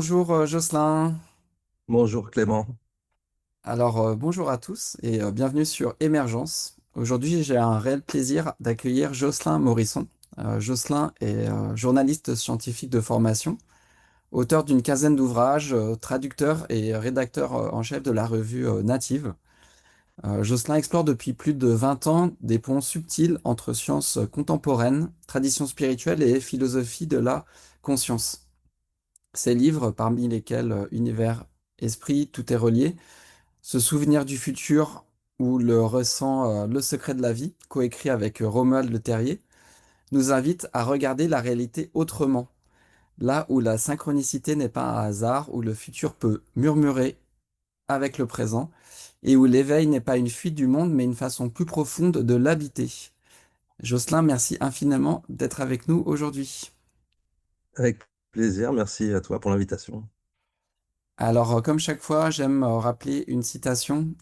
Bonjour Jocelyn. Bonjour Clément. Bonjour à tous et bienvenue sur Émergence. Aujourd'hui, j'ai un réel plaisir d'accueillir Jocelyn Morisson. Jocelyn est journaliste scientifique de formation, auteur d'une quinzaine d'ouvrages, traducteur et rédacteur en chef de la revue Native. Jocelyn explore depuis plus de 20 ans des ponts subtils entre sciences contemporaines, traditions spirituelles et philosophie de la conscience. Ses livres, parmi lesquels Univers, Esprit, tout est relié, Se souvenir du futur ou le ressent, Le secret de la vie, coécrit avec Romuald Le Terrier, nous invite à regarder la réalité autrement, là où la synchronicité n'est pas un hasard, où le futur peut murmurer avec le présent, et où l'éveil n'est pas une fuite du monde, mais une façon plus profonde de l'habiter. Jocelyn, merci infiniment d'être avec nous aujourd'hui. Avec plaisir, merci à toi pour l'invitation. Comme chaque fois, j'aime rappeler une citation.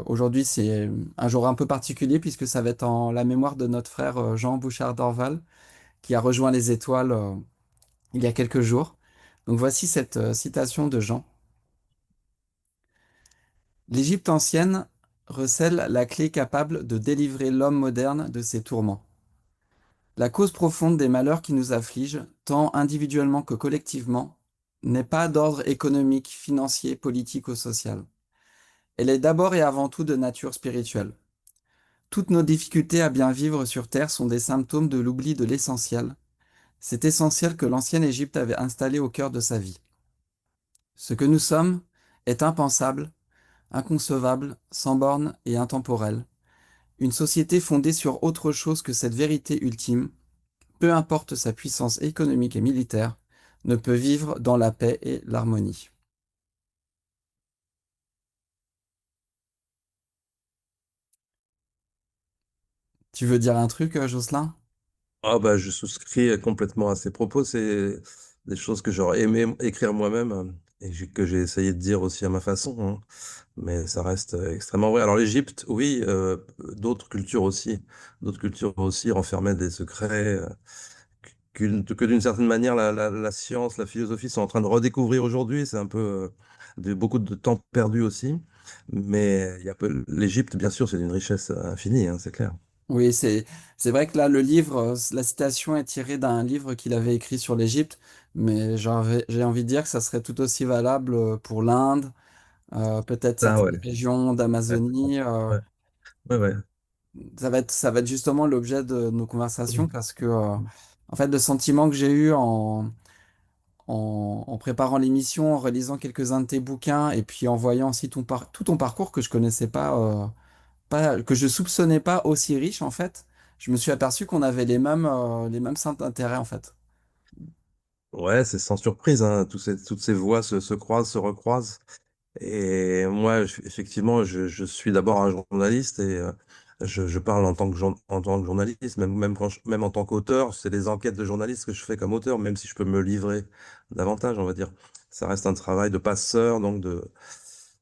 Aujourd'hui, c'est un jour un peu particulier puisque ça va être en la mémoire de notre frère Jean Bouchard d'Orval, qui a rejoint les étoiles il y a quelques jours. Donc voici cette citation de Jean. L'Égypte ancienne recèle la clé capable de délivrer l'homme moderne de ses tourments. La cause profonde des malheurs qui nous affligent, tant individuellement que collectivement, n'est pas d'ordre économique, financier, politique ou social. Elle est d'abord et avant tout de nature spirituelle. Toutes nos difficultés à bien vivre sur Terre sont des symptômes de l'oubli de l'essentiel, cet essentiel que l'ancienne Égypte avait installé au cœur de sa vie. Ce que nous sommes est impensable, inconcevable, sans bornes et intemporel. Une société fondée sur autre chose que cette vérité ultime, peu importe sa puissance économique et militaire, ne peut vivre dans la paix et l'harmonie. Tu veux dire un truc, Jocelyn? Ah bah, je souscris complètement à ces propos. C'est des choses que j'aurais aimé écrire moi-même que j'ai essayé de dire aussi à ma façon, hein. Mais ça reste extrêmement vrai. Alors l'Égypte, oui, d'autres cultures aussi renfermaient des secrets que d'une certaine manière la science, la philosophie sont en train de redécouvrir aujourd'hui. C'est un peu beaucoup de temps perdu aussi. Mais il y a l'Égypte, bien sûr, c'est d'une richesse infinie, hein, c'est clair. Oui, c'est vrai que là, le livre, la citation est tirée d'un livre qu'il avait écrit sur l'Égypte, mais j'ai envie de dire que ça serait tout aussi valable pour l'Inde, peut-être Ah ouais. certaines régions Ouais, d'Amazonie. ouais, ouais, ouais. Ça va être justement l'objet de nos conversations parce que, en fait, le sentiment que j'ai eu en préparant l'émission, en relisant quelques-uns de tes bouquins et puis en voyant aussi tout ton parcours que je connaissais pas, que je soupçonnais pas aussi riche en fait, je me suis aperçu qu'on avait les mêmes centres d'intérêt en fait. Ouais, c'est sans surprise, hein. Toutes ces voix se croisent, se recroisent. Et moi, effectivement, je suis d'abord un journaliste et je parle en tant que journaliste, même en tant qu'auteur. C'est des enquêtes de journaliste que je fais comme auteur, même si je peux me livrer davantage, on va dire. Ça reste un travail de passeur, donc de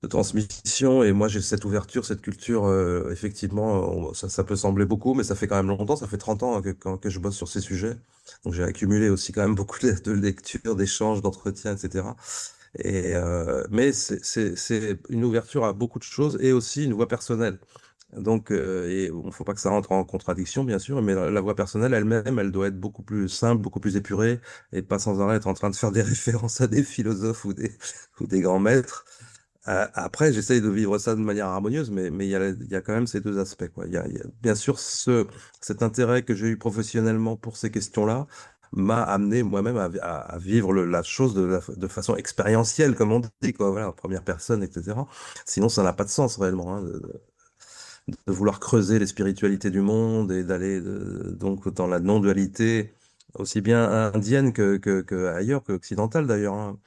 transmission. Et moi, j'ai cette ouverture, cette culture. Effectivement, ça peut sembler beaucoup, mais ça fait quand même longtemps. Ça fait 30 ans que je bosse sur ces sujets. Donc, j'ai accumulé aussi quand même beaucoup de lectures, d'échanges, d'entretiens, etc. Mais c'est une ouverture à beaucoup de choses et aussi une voix personnelle. Donc, il faut pas que ça rentre en contradiction, bien sûr, mais la voix personnelle elle-même, elle doit être beaucoup plus simple, beaucoup plus épurée, et pas sans arrêt être en train de faire des références à des philosophes ou des grands maîtres. Après, j'essaye de vivre ça de manière harmonieuse, mais il y a quand même ces deux aspects, quoi. Il y a bien sûr cet intérêt que j'ai eu professionnellement pour ces questions-là m'a amené moi-même à vivre la chose de façon expérientielle, comme on dit, quoi, voilà, en première personne, etc. Sinon, ça n'a pas de sens réellement, hein, de vouloir creuser les spiritualités du monde et d'aller donc dans la non-dualité, aussi bien indienne que ailleurs, que occidentale d'ailleurs, hein.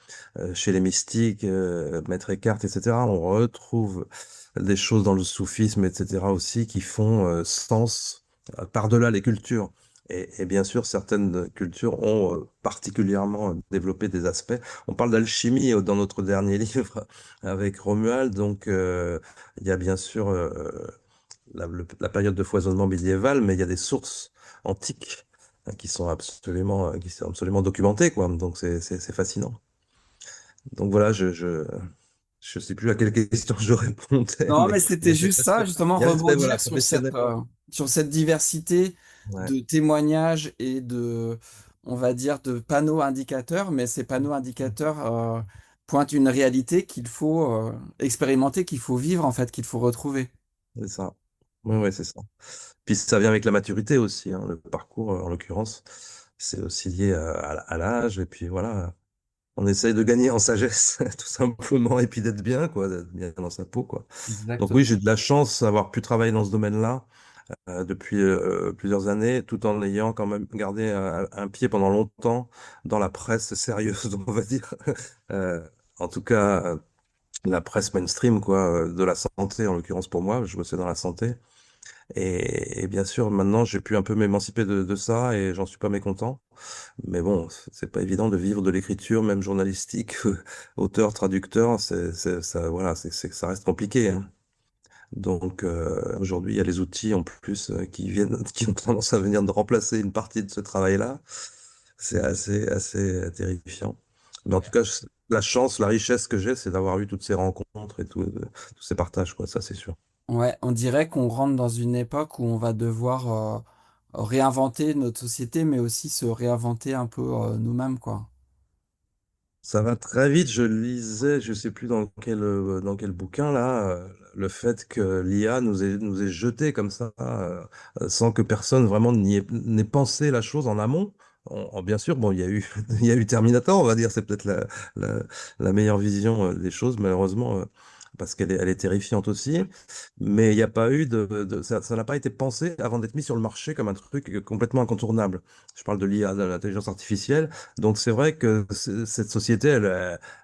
Chez les mystiques, Maître Eckhart, etc., on retrouve des choses dans le soufisme, etc., aussi qui font sens par-delà les cultures. Et bien sûr, certaines cultures ont particulièrement développé des aspects. On parle d'alchimie dans notre dernier livre avec Romuald, donc il y a bien sûr la période de foisonnement médiéval, mais il y a des sources antiques qui sont absolument documentées, quoi. Donc c'est fascinant. Donc voilà, je sais plus à quelle question je répondais, Non, mais mais il y c'était a cet juste ça, aspect, justement, il y a l'aspect, rebondir voilà, professionnel. sur cette diversité Ouais, de témoignages et de, on va dire, de panneaux indicateurs, mais ces panneaux indicateurs pointent une réalité qu'il faut expérimenter, qu'il faut vivre, en fait, qu'il faut retrouver. c'est ça. Ouais, ouais, c'est ça. Puis ça vient avec la maturité aussi, hein, le parcours, en l'occurrence, c'est aussi lié à l'âge, et puis voilà, on essaye de gagner en sagesse, tout simplement, et puis d'être bien, quoi, d'être bien dans sa peau, quoi. Donc oui, Exactement. j'ai de la chance d'avoir pu travailler dans ce domaine-là depuis plusieurs années, tout en ayant quand même gardé un pied pendant longtemps dans la presse sérieuse, on va dire. Euh, En tout cas, la presse mainstream, quoi, de la santé, en l'occurrence pour moi, je bossais dans la santé. Et bien sûr, maintenant, j'ai pu un peu m'émanciper de ça et j'en suis pas mécontent. Mais bon, c'est pas évident de vivre de l'écriture, même journalistique, auteur, traducteur, ça, voilà, ça reste compliqué, hein. Donc aujourd'hui, il y a les outils en plus qui viennent, qui ont tendance à venir de remplacer une partie de ce travail-là. C'est assez terrifiant. Mais en tout cas, la chance, la richesse que j'ai, c'est d'avoir eu toutes ces rencontres et tous ces partages, quoi. Ça, c'est sûr. Ouais, on dirait qu'on rentre dans une époque où on va devoir réinventer notre société, mais aussi se réinventer un peu nous-mêmes, quoi. Ça va très vite. Je lisais, je sais plus dans quel bouquin là, le fait que l'IA nous ait jeté comme ça, sans que personne vraiment n'ait pensé la chose en amont. Bien sûr, bon, il y a eu, il y a eu Terminator, on va dire, c'est peut-être la, la meilleure vision des choses, malheureusement, parce elle est terrifiante aussi. Mais il n'y a pas eu ça n'a pas été pensé avant d'être mis sur le marché comme un truc complètement incontournable. Je parle de l'IA, de l'intelligence artificielle. Donc c'est vrai que cette société,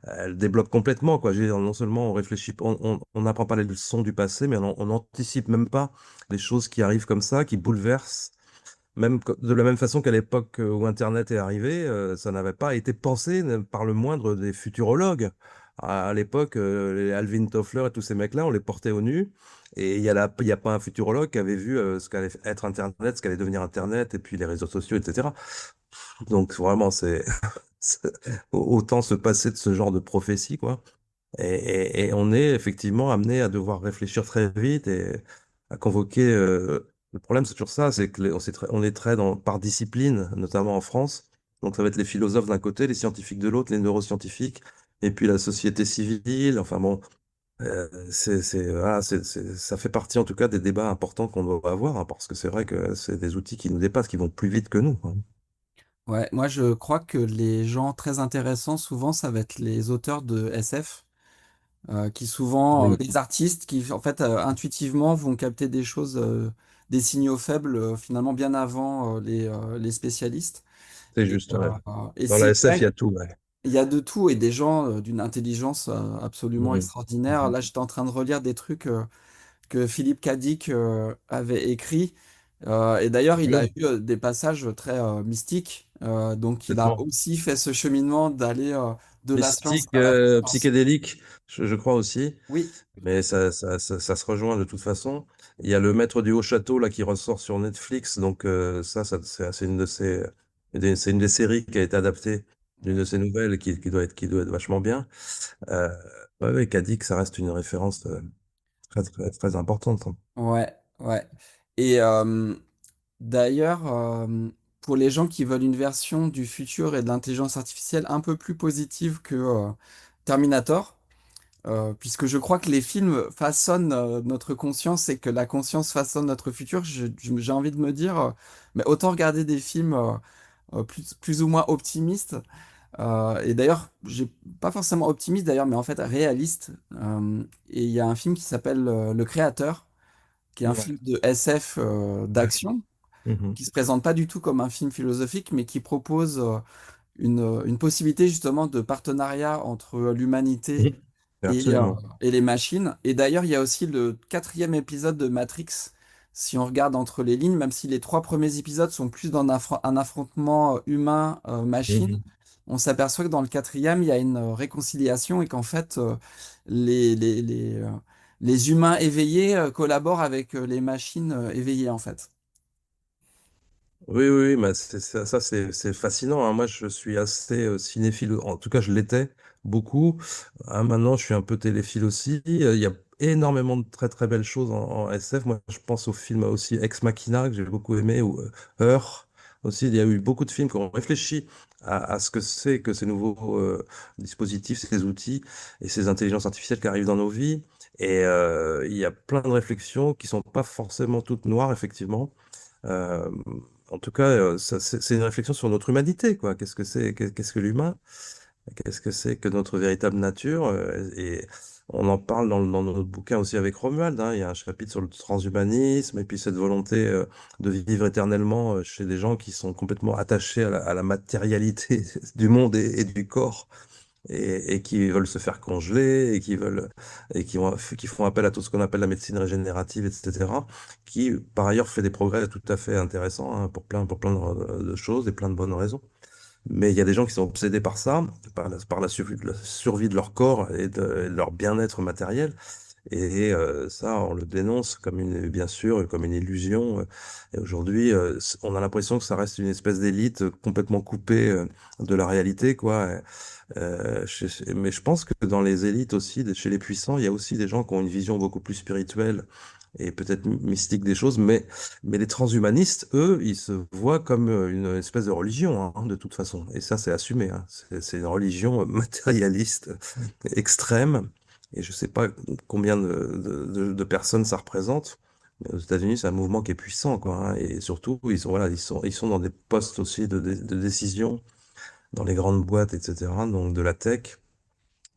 elle débloque complètement, quoi. Je veux dire, non seulement on réfléchit, on n'apprend pas les leçons du passé, mais on n'anticipe même pas les choses qui arrivent comme ça, qui bouleversent. Même de la même façon qu'à l'époque où Internet est arrivé, ça n'avait pas été pensé par le moindre des futurologues. À l'époque, les Alvin Toffler et tous ces mecs-là, on les portait au nu. Et il y a pas un futurologue qui avait vu ce qu'allait être Internet, ce qu'allait devenir Internet, et puis les réseaux sociaux, etc. Donc vraiment, c'est- autant se passer de ce genre de prophétie, quoi. Et on est effectivement amené à devoir réfléchir très vite et à convoquer. Le problème, c'est toujours ça, c'est que on est très par discipline, notamment en France. Donc ça va être les philosophes d'un côté, les scientifiques de l'autre, les neuroscientifiques, et puis la société civile. Enfin bon, voilà, ça fait partie en tout cas des débats importants qu'on doit avoir, hein, parce que c'est vrai que c'est des outils qui nous dépassent, qui vont plus vite que nous, quoi. Ouais, moi je crois que les gens très intéressants, souvent, ça va être les auteurs de SF, qui souvent, Oui, les artistes qui, en fait, intuitivement vont capter des choses, des signaux faibles, finalement, bien avant les spécialistes. c'est Et, juste, ouais. et Dans la c'est SF, il y a tout, ouais. il y a de tout et des gens d'une intelligence absolument Mhm. extraordinaire. Mhm. Là, j'étais en train de relire des trucs que Philippe Cadic avait écrits. Et d'ailleurs, il a Oui, eu des passages très mystiques. Donc, il a complètement. aussi fait ce cheminement d'aller de la science Mystique, à la puissance. psychédélique, je crois aussi, Oui, mais ça se rejoint de toute façon. Il y a le Maître du Haut Château là qui ressort sur Netflix, donc c'est une de c'est une des séries qui a été adaptée d'une de ces nouvelles et qui doit être vachement bien. Euh, ouais, ouais, qu'a dit que ça reste une référence très importante, hein. ouais, ouais. Et d'ailleurs, pour les gens qui veulent une version du futur et de l'intelligence artificielle un peu plus positive que Terminator, puisque je crois que les films façonnent notre conscience et que la conscience façonne notre futur, j'ai envie de me dire, mais autant regarder des films plus ou moins optimistes. Et d'ailleurs, j'ai pas forcément optimiste d'ailleurs, mais en fait réaliste. Et il y a un film qui s'appelle Le Créateur, qui est un Ouais. film de SF Ouais. d'action, Mhm. qui se présente pas du tout comme un film philosophique, mais qui propose une possibilité justement de partenariat entre l'humanité Mhm. Absolument. et les machines. Et d'ailleurs, il y a aussi le quatrième épisode de Matrix, si on regarde entre les lignes, même si les trois premiers épisodes sont plus dans un affrontement humain-machine, Mhm. on s'aperçoit que dans le quatrième, il y a une réconciliation et qu'en fait, les humains éveillés collaborent avec les machines éveillées, en fait. Oui, oui, oui, mais c'est fascinant, hein. Moi, je suis assez cinéphile, en tout cas, je l'étais beaucoup. Maintenant, je suis un peu téléphile aussi. Il y a énormément de très très belles choses en SF. Moi, je pense au film aussi Ex Machina que j'ai beaucoup aimé, ou Her aussi. Il y a eu beaucoup de films qui ont réfléchi à ce que c'est que ces nouveaux dispositifs, ces outils et ces intelligences artificielles qui arrivent dans nos vies. Et il y a plein de réflexions qui sont pas forcément toutes noires, effectivement. Euh, En tout cas, c'est une réflexion sur notre humanité, quoi. Qu'est-ce que c'est, qu'est-ce que l'humain? Qu'est-ce que c'est que notre véritable nature? Et on en parle dans notre bouquin aussi avec Romuald, hein. Il y a un chapitre sur le transhumanisme et puis cette volonté de vivre éternellement chez des gens qui sont complètement attachés à la matérialité du monde et du corps et qui veulent se faire congeler et qui font appel à tout ce qu'on appelle la médecine régénérative, etc. Qui, par ailleurs, fait des progrès tout à fait intéressants, hein, pour plein de choses et plein de bonnes raisons. Mais il y a des gens qui sont obsédés par ça, par la survie de leur corps et de leur bien-être matériel. Et ça, on le dénonce comme bien sûr, comme une illusion. Et aujourd'hui, on a l'impression que ça reste une espèce d'élite complètement coupée de la réalité, quoi. Mais je pense que dans les élites aussi, chez les puissants, il y a aussi des gens qui ont une vision beaucoup plus spirituelle et peut-être mystique des choses, mais les transhumanistes, eux, ils se voient comme une espèce de religion, hein, de toute façon. Et ça, c'est assumé, hein. C'est une religion matérialiste extrême. Et je sais pas combien de personnes ça représente. Mais aux États-Unis, c'est un mouvement qui est puissant, quoi, hein. Et surtout, voilà, ils sont dans des postes aussi de décision dans les grandes boîtes, etc., donc de la tech.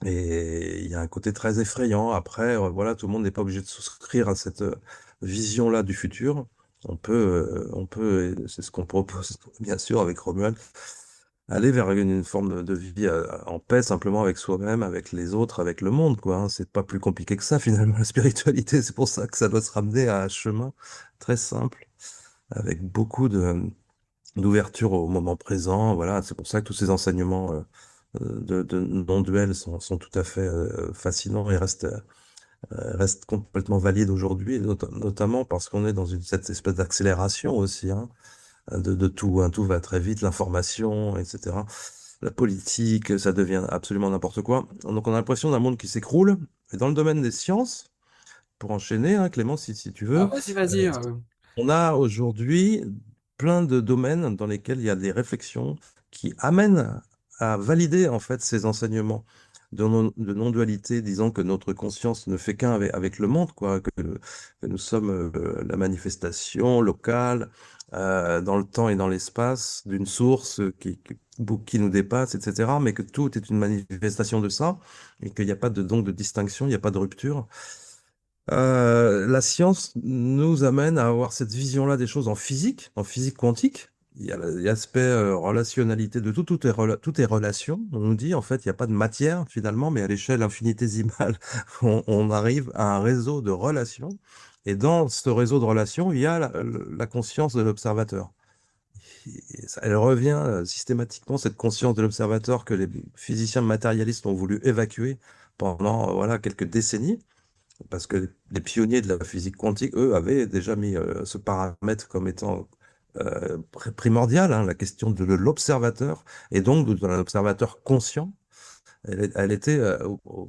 Et il y a un côté très effrayant. Après, voilà, tout le monde n'est pas obligé de souscrire à cette vision-là du futur. C'est ce qu'on propose, bien sûr, avec Romuald, aller vers une forme de vie en paix, simplement avec soi-même, avec les autres, avec le monde, quoi, hein. C'est pas plus compliqué que ça, finalement, la spiritualité. C'est pour ça que ça doit se ramener à un chemin très simple, avec beaucoup d'ouverture au moment présent. Voilà, c'est pour ça que tous ces enseignements de non-duel sont tout à fait fascinants et restent complètement valides aujourd'hui, notamment parce qu'on est dans cette espèce d'accélération aussi, hein, de tout, hein. Tout va très vite, l'information, etc. La politique, ça devient absolument n'importe quoi. Donc on a l'impression d'un monde qui s'écroule. Et dans le domaine des sciences, pour enchaîner, hein, Clément, si tu Ah, veux, vas-y, vas-y. on a aujourd'hui plein de domaines dans lesquels il y a des réflexions qui amènent à valider en fait ces enseignements de non-dualité, disant que notre conscience ne fait qu'un avec le monde, quoi, que nous sommes la manifestation locale dans le temps et dans l'espace d'une source qui nous dépasse, etc., mais que tout est une manifestation de ça et qu'il n'y a pas donc de distinction, il n'y a pas de rupture. La science nous amène à avoir cette vision-là des choses en physique quantique. Il y a l'aspect relationnalité de tout, tout est relation. On nous dit, en fait, il n'y a pas de matière finalement, mais à l'échelle infinitésimale, on arrive à un réseau de relations. Et dans ce réseau de relations, il y a la conscience de l'observateur. Elle revient systématiquement, cette conscience de l'observateur que les physiciens matérialistes ont voulu évacuer pendant voilà, quelques décennies. Parce que les pionniers de la physique quantique, eux, avaient déjà mis ce paramètre comme étant primordial, hein, la question de l'observateur, et donc de l'observateur conscient. Elle était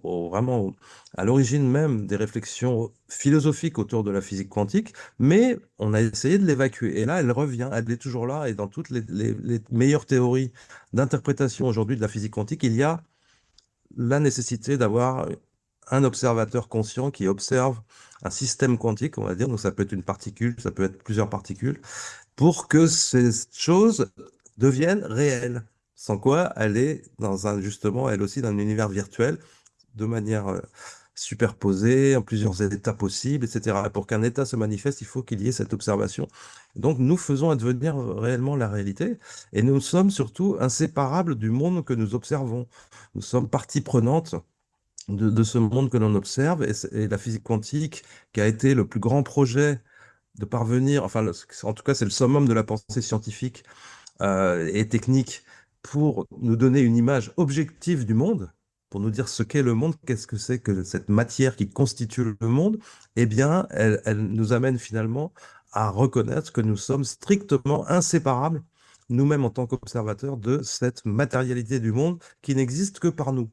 vraiment à l'origine même des réflexions philosophiques autour de la physique quantique, mais on a essayé de l'évacuer. Et là, elle revient, elle est toujours là, et dans toutes les meilleures théories d'interprétation aujourd'hui de la physique quantique, il y a la nécessité d'avoir un observateur conscient qui observe un système quantique, on va dire, donc ça peut être une particule, ça peut être plusieurs particules, pour que ces choses deviennent réelles. Sans quoi elle est justement, elle aussi, dans un univers virtuel, de manière superposée, en plusieurs états possibles, etc. Et pour qu'un état se manifeste, il faut qu'il y ait cette observation. Donc nous faisons advenir réellement la réalité, et nous sommes surtout inséparables du monde que nous observons. Nous sommes partie prenante de ce monde que l'on observe, et la physique quantique, qui a été le plus grand projet de parvenir, enfin, en tout cas, c'est le summum de la pensée scientifique et technique pour nous donner une image objective du monde, pour nous dire ce qu'est le monde, qu'est-ce que c'est que cette matière qui constitue le monde. Eh bien, elle nous amène finalement à reconnaître que nous sommes strictement inséparables, nous-mêmes en tant qu'observateurs, de cette matérialité du monde qui n'existe que par nous.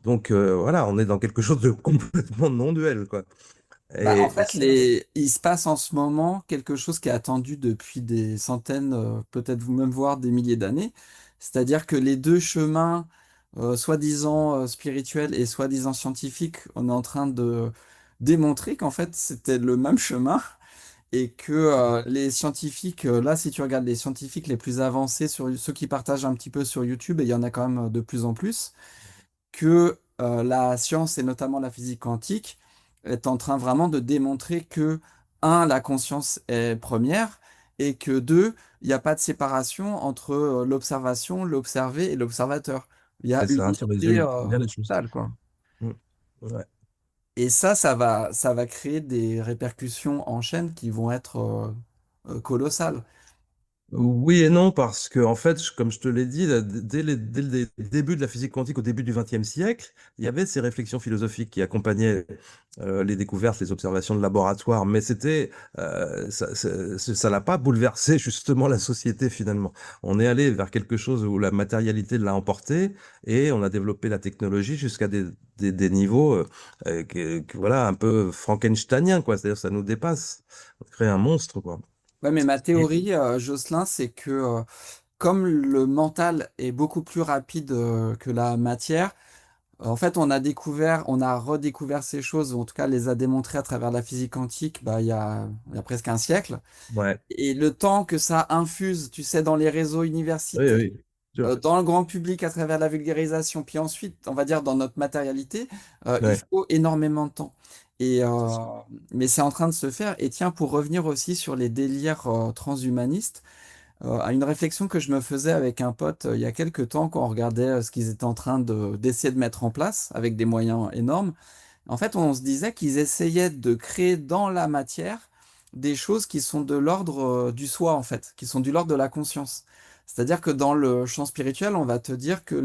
Donc voilà, on est dans quelque chose de complètement non-duel, quoi. Bah, en Et fait, il se passe en ce moment quelque chose qui est attendu depuis des centaines, peut-être vous même voir des milliers d'années. C'est-à-dire que les deux chemins, soi-disant spirituels et soi-disant scientifiques, on est en train de démontrer qu'en fait c'était le même chemin et que les scientifiques, là, si tu regardes les scientifiques les plus avancés, sur ceux qui partagent un petit peu sur YouTube, et il y en a quand même de plus en plus, que la science et notamment la physique quantique est en train vraiment de démontrer que, un, la conscience est première et que, deux, il n'y a pas de séparation entre l'observation, l'observé et l'observateur. Il y a c'est une ça, tu unité résumes bien les choses. totale, quoi. Mm. Ouais. Et ça va créer des répercussions en chaîne qui vont être colossales. Oui et non, parce que, en fait, comme je te l'ai dit, là, dès le début de la physique quantique, au début du XXe siècle, il y avait ces réflexions philosophiques qui accompagnaient les découvertes, les observations de laboratoire, mais ça l'a pas bouleversé justement la société finalement. On est allé vers quelque chose où la matérialité l'a emporté et on a développé la technologie jusqu'à des niveaux, voilà, un peu frankensteiniens, quoi. C'est-à-dire, ça nous dépasse. On crée un monstre, quoi. Ouais, mais ma Et- théorie, Jocelyn, c'est que comme le mental est beaucoup plus rapide que la matière, en fait, on a redécouvert ces choses, ou en tout cas les a démontrées à travers la physique quantique, bah, il y a presque un siècle. Ouais. Et le temps que ça infuse, tu sais, dans les réseaux Oui, universitaires, oui. Sûr. dans le grand public à travers la vulgarisation, puis ensuite, on va dire, dans notre matérialité, il Ouais. faut énormément de temps. Et, C'est sûr. mais c'est en train de se faire. Et tiens, pour revenir aussi sur les délires transhumanistes, à une réflexion que je me faisais avec un pote il y a quelques temps quand on regardait ce qu'ils étaient en train d'essayer de mettre en place avec des moyens énormes. En fait, on se disait qu'ils essayaient de créer dans la matière des choses qui sont de l'ordre du soi, en fait, qui sont du l'ordre de la conscience. C'est-à-dire que dans le champ spirituel, on va te dire que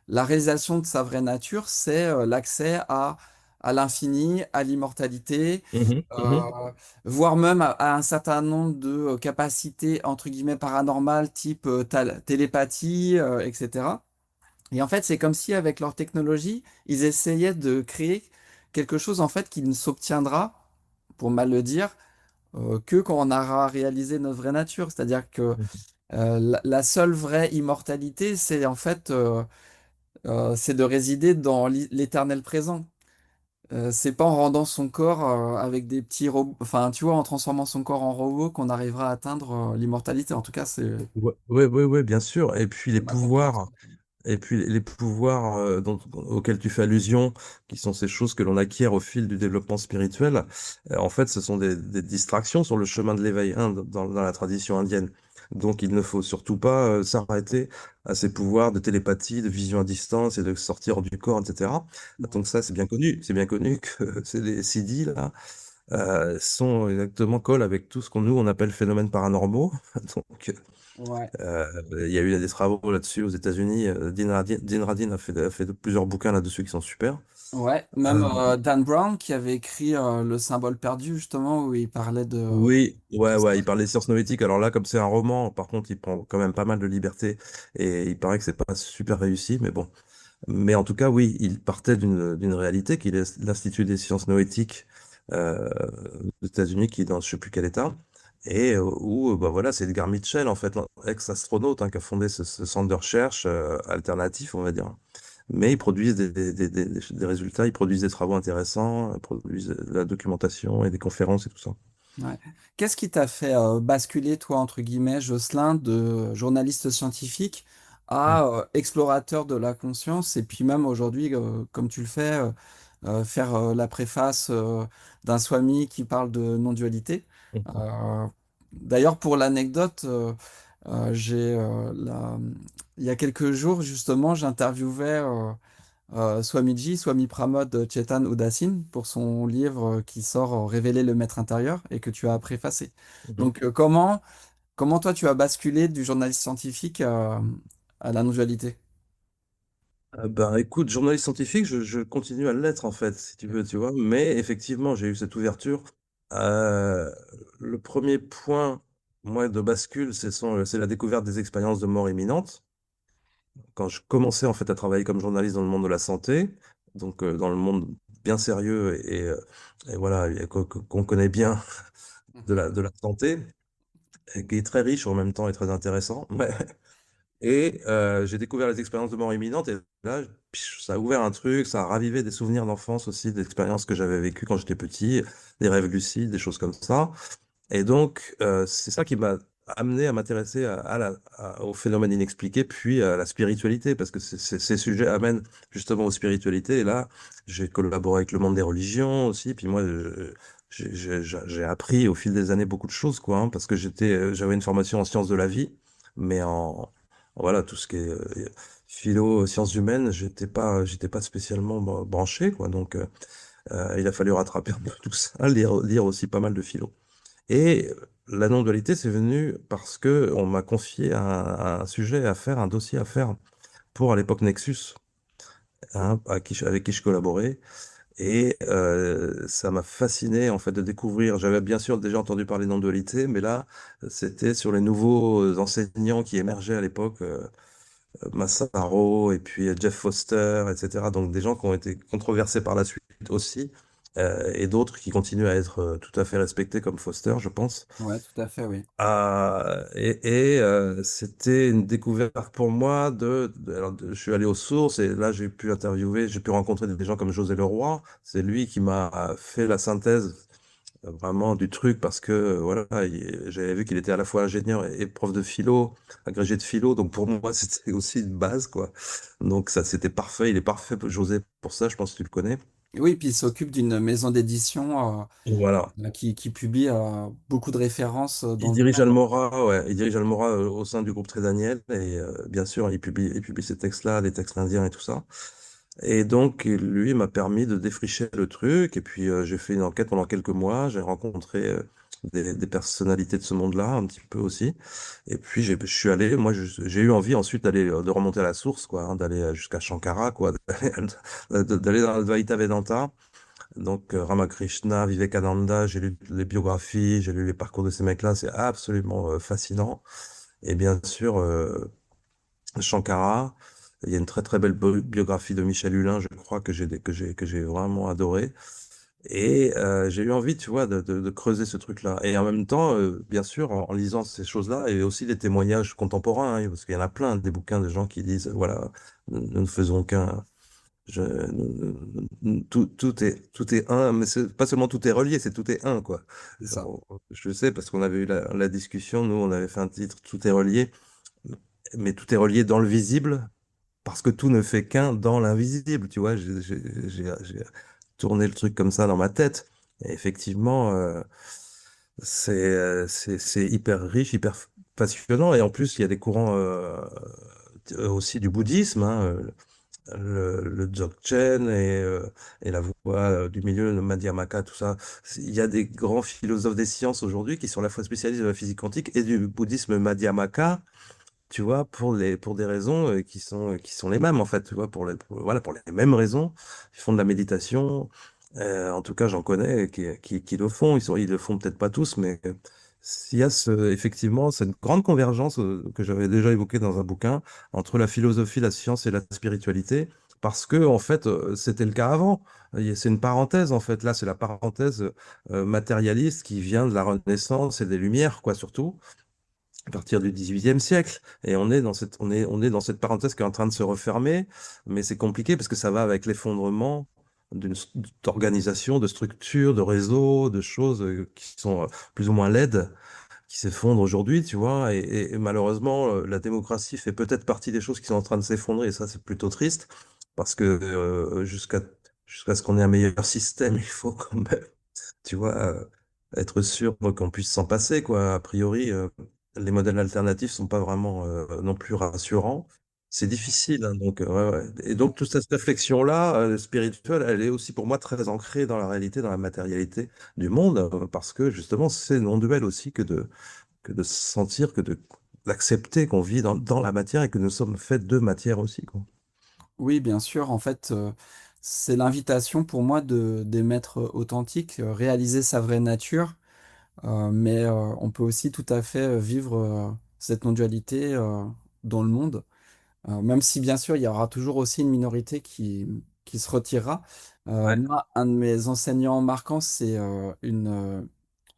la réalisation de sa vraie nature, c'est l'accès à l'infini, à l'immortalité, Mhm, mhm. voire même à un certain nombre de capacités, entre guillemets, paranormales, type télépathie, etc. Et en fait, c'est comme si avec leur technologie, ils essayaient de créer quelque chose en fait qui ne s'obtiendra, pour mal le dire, que quand on aura réalisé notre vraie nature. C'est-à-dire que la seule vraie immortalité, c'est en fait c'est de résider dans l'éternel présent. C'est pas en rendant son corps avec des petits robots, enfin tu vois, en transformant son corps en robot qu'on arrivera à atteindre l'immortalité. En tout cas, Ouais, ouais, ouais, ouais, bien sûr. c'est ma compréhension. Et puis les pouvoirs auxquels tu fais allusion, qui sont ces choses que l'on acquiert au fil du développement spirituel, en fait, ce sont des distractions sur le chemin de l'éveil, hein, dans la tradition indienne. Donc, il ne faut surtout pas s'arrêter à ces pouvoirs de télépathie, de vision à distance et de sortir du corps, etc. Donc ça, c'est bien connu. C'est bien connu que c'est les siddhis, là, sont exactement collent avec tout ce qu'on nous on appelle phénomènes paranormaux. Donc, Ouais. il y a eu des travaux là-dessus aux États-Unis. Dean Radin a fait plusieurs bouquins là-dessus qui sont super. Ouais, même Euh, Dan Brown qui avait écrit Le symbole perdu, justement, où il parlait oui, ouais, de ça. ouais, il parle des sciences noétiques. Alors là, comme c'est un roman, par contre, il prend quand même pas mal de liberté et il paraît que c'est pas super réussi, mais bon. Mais en tout cas, oui, il partait d'une réalité qui est l'Institut des sciences noétiques aux États-Unis, qui est dans je sais plus quel état, et où bah voilà, c'est Edgar Mitchell, en fait, ex-astronaute, hein, qui a fondé ce centre de recherche alternatif, on va dire. Mais ils produisent des résultats, ils produisent des travaux intéressants, ils produisent de la documentation et des conférences et tout ça. Ouais. Qu'est-ce qui t'a fait basculer, toi, entre guillemets, Jocelyn, de journaliste scientifique Mm. à explorateur de la conscience, et puis même aujourd'hui, comme tu le fais, faire la préface d'un Swami qui parle de non-dualité. Mhm. Euh, D'ailleurs, pour l'anecdote, il y a quelques jours, justement, j'interviewais Swamiji, Swami Pramod Chetan Udasin, pour son livre qui sort Révéler le maître intérieur et que tu as préfacé. Mhm. Donc, comment toi tu as basculé du journaliste scientifique à la non-dualité? Ben, écoute, journaliste scientifique, je continue à l'être en fait, si tu veux, tu vois. Mais effectivement, j'ai eu cette ouverture. Euh, le premier point, moi, de bascule, c'est la découverte des expériences de mort imminente. quand je commençais en fait à travailler comme journaliste dans le monde de la santé, donc dans le monde bien sérieux et voilà, et qu'on connaît bien Mhm. de la santé, et qui est très riche en même temps et très intéressant. Et j'ai découvert les expériences de mort imminente et là, ça a ouvert un truc, ça a ravivé des souvenirs d'enfance aussi, d'expériences que j'avais vécues quand j'étais petit, des rêves lucides, des choses comme ça. Et donc, c'est ça qui m'a amené à m'intéresser au phénomène inexpliqué, puis à la spiritualité, parce que ces sujets amènent justement aux spiritualités. Et là, j'ai collaboré avec le monde des religions aussi, puis moi, j'ai appris au fil des années beaucoup de choses, quoi, hein, parce que j'avais une formation en sciences de la vie, mais voilà, tout ce qui est philo, sciences humaines, j'étais pas spécialement branché, quoi. Donc, il a fallu rattraper un peu tout ça, lire aussi pas mal de philo. Et la non-dualité, c'est venu parce que on m'a confié un sujet à faire, un dossier à faire pour à l'époque Nexus, hein, avec qui je collaborais. Et ça m'a fasciné en fait de découvrir. J'avais bien sûr déjà entendu parler de non-dualité, mais là, c'était sur les nouveaux enseignants qui émergeaient à l'époque, Massaro et puis Jeff Foster, etc. Donc des gens qui ont été controversés par la suite aussi. Et d'autres qui continuent à être tout à fait respectés comme Foster, je pense. Ouais, tout à fait, oui. C'était une découverte pour moi je suis allé aux sources et là j'ai pu rencontrer des gens comme José Leroy. C'est lui qui m'a fait la synthèse vraiment du truc parce que voilà, j'avais vu qu'il était à la fois ingénieur et prof de philo, agrégé de philo. Donc pour moi, c'était aussi une base, quoi. Donc ça, c'était parfait. Il est parfait, José, pour ça. Je pense que tu le connais. Oui, puis il s'occupe d'une maison d'édition Voilà. qui publie beaucoup de références Il dans le dirige domaine. Almora, ouais, il dirige Almora au sein du groupe Très Daniel et bien sûr, il publie ces textes-là, des textes indiens et tout ça. Et donc, lui m'a permis de défricher le truc. Et puis, j'ai fait une enquête pendant quelques mois. J'ai rencontré des personnalités de ce monde-là, un petit peu aussi. Et puis, je suis allé, moi, j'ai eu envie ensuite de remonter à la source, quoi, hein, d'aller jusqu'à Shankara, quoi, d'aller dans l'Advaita Vedanta. Donc, Ramakrishna, Vivekananda, j'ai lu les biographies, j'ai lu les parcours de ces mecs-là. C'est absolument fascinant. Et bien sûr, Shankara. Il y a une très très belle biographie de Michel Hulin, je crois, que j'ai vraiment adoré. Et j'ai eu envie, tu vois, de creuser ce truc-là. Et en même temps, bien sûr, en lisant ces choses-là, et aussi des témoignages contemporains, hein, parce qu'il y en a plein, des bouquins de gens qui disent, voilà, nous ne faisons qu'un... tout est un, mais c'est pas seulement tout est relié, c'est tout est un, quoi. C'est ça. Je sais, parce qu'on avait eu la discussion, nous, on avait fait un titre, tout est relié, mais tout est relié dans le visible, parce que tout ne fait qu'un dans l'invisible, tu vois. J'ai tourné le truc comme ça dans ma tête. Et effectivement, c'est hyper riche, hyper passionnant. Et en plus, il y a des courants aussi du bouddhisme, hein, le Dzogchen et la voie du milieu, le Madhyamaka, tout ça. Il y a des grands philosophes des sciences aujourd'hui qui sont à la fois spécialistes de la physique quantique et du bouddhisme Madhyamaka, tu vois, pour des raisons qui sont les mêmes, en fait, tu vois, voilà, pour les mêmes raisons. Ils font de la méditation. En tout cas, j'en connais qui le font. Ils le font peut-être pas tous, mais s'il y a effectivement cette grande convergence que j'avais déjà évoquée dans un bouquin entre la philosophie, la science et la spiritualité, parce que, en fait, c'était le cas avant. C'est une parenthèse, en fait. Là, c'est la parenthèse matérialiste qui vient de la Renaissance et des Lumières, quoi, surtout à partir du XVIIIe siècle. Et on est dans cette parenthèse qui est en train de se refermer, mais c'est compliqué parce que ça va avec l'effondrement d'organisation, de structures, de réseaux, de choses qui sont plus ou moins laides, qui s'effondrent aujourd'hui, tu vois. Et malheureusement, la démocratie fait peut-être partie des choses qui sont en train de s'effondrer, et ça, c'est plutôt triste, parce que jusqu'à ce qu'on ait un meilleur système, il faut quand même, tu vois, être sûr qu'on puisse s'en passer, quoi. A priori, les modèles alternatifs sont pas vraiment non plus rassurants. C'est difficile, hein, donc, ouais, ouais. Et donc, toute cette réflexion-là, spirituelle, elle est aussi pour moi très ancrée dans la réalité, dans la matérialité du monde, parce que justement, c'est non-duel aussi que de sentir, d'accepter qu'on vit dans la matière et que nous sommes faits de matière aussi, quoi. Oui, bien sûr. En fait, c'est l'invitation pour moi d'être authentique, réaliser sa vraie nature. Mais on peut aussi tout à fait vivre cette non-dualité dans le monde. Même si bien sûr il y aura toujours aussi une minorité qui se retirera. Ouais. Moi, un de mes enseignants marquants, c'est une,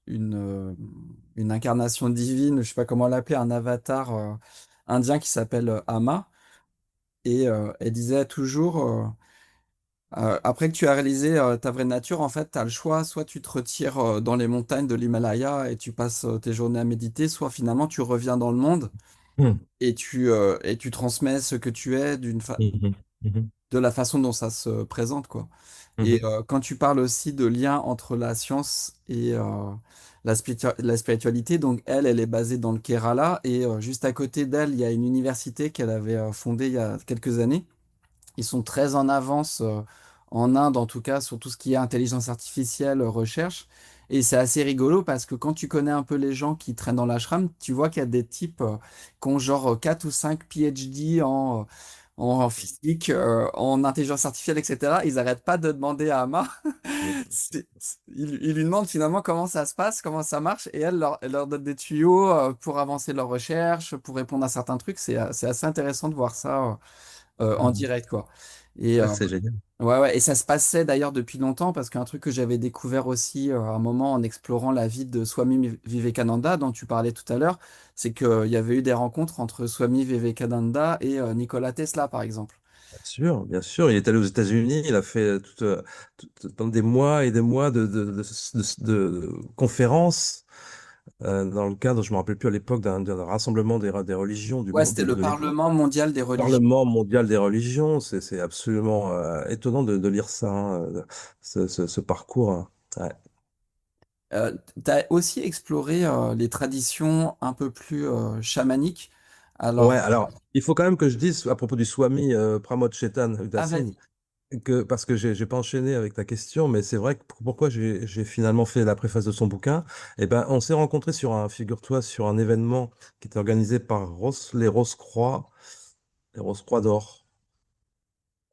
euh, une incarnation divine, je sais pas comment l'appeler, un avatar indien qui s'appelle Ama. Et elle disait toujours, après que tu as réalisé ta vraie nature, en fait, tu as le choix, soit tu te retires dans les montagnes de l'Himalaya et tu passes tes journées à méditer, soit finalement tu reviens dans le monde Mhm. et tu transmets ce que tu es Mhm. Mhm. de la façon dont ça se présente, quoi. Et Mhm. quand tu parles aussi de lien entre la science et la spiritualité, donc elle est basée dans le Kerala et juste à côté d'elle, il y a une université qu'elle avait fondée il y a quelques années. Ils sont très en avance en Inde, en tout cas, sur tout ce qui est intelligence artificielle, recherche. Et c'est assez rigolo parce que quand tu connais un peu les gens qui traînent dans l'ashram, tu vois qu'il y a des types qui ont genre 4 ou 5 PhD en physique, en intelligence artificielle, etc. Ils n'arrêtent pas de demander à Amma. Ils lui demandent finalement comment ça se passe, comment ça marche, et elle leur donne des tuyaux pour avancer leurs recherches, pour répondre à certains trucs. C'est assez intéressant de voir ça en Ah, direct, quoi. Et ouais, c'est génial. ouais, ouais, et ça se passait d'ailleurs depuis longtemps parce qu'un truc que j'avais découvert aussi à un moment en explorant la vie de Swami Vivekananda dont tu parlais tout à l'heure, c'est qu'il y avait eu des rencontres entre Swami Vivekananda et Nikola Tesla, par exemple. Bien sûr. Il est allé aux États-Unis, il a fait pendant des mois et des mois de conférences dans le cadre, je me rappelle plus à l'époque, d'un rassemblement des religions du Ouais, monde, c'était le de l'Église. Parlement mondial des religions. Parlement mondial des religions, c'est absolument étonnant de lire ça, hein, ce parcours, hein. Ouais. Tu as aussi exploré les traditions un peu plus chamaniques. Ouais, Alors, alors, il faut quand même que je dise à propos du Swami Pramod Chetan ah, Udasin, vas-y. parce que j'ai pas enchaîné avec ta question, mais c'est vrai que pourquoi j'ai finalement fait la préface de son bouquin, eh ben, on s'est rencontrés figure-toi, sur un événement qui était organisé par les Rose-Croix d'Or.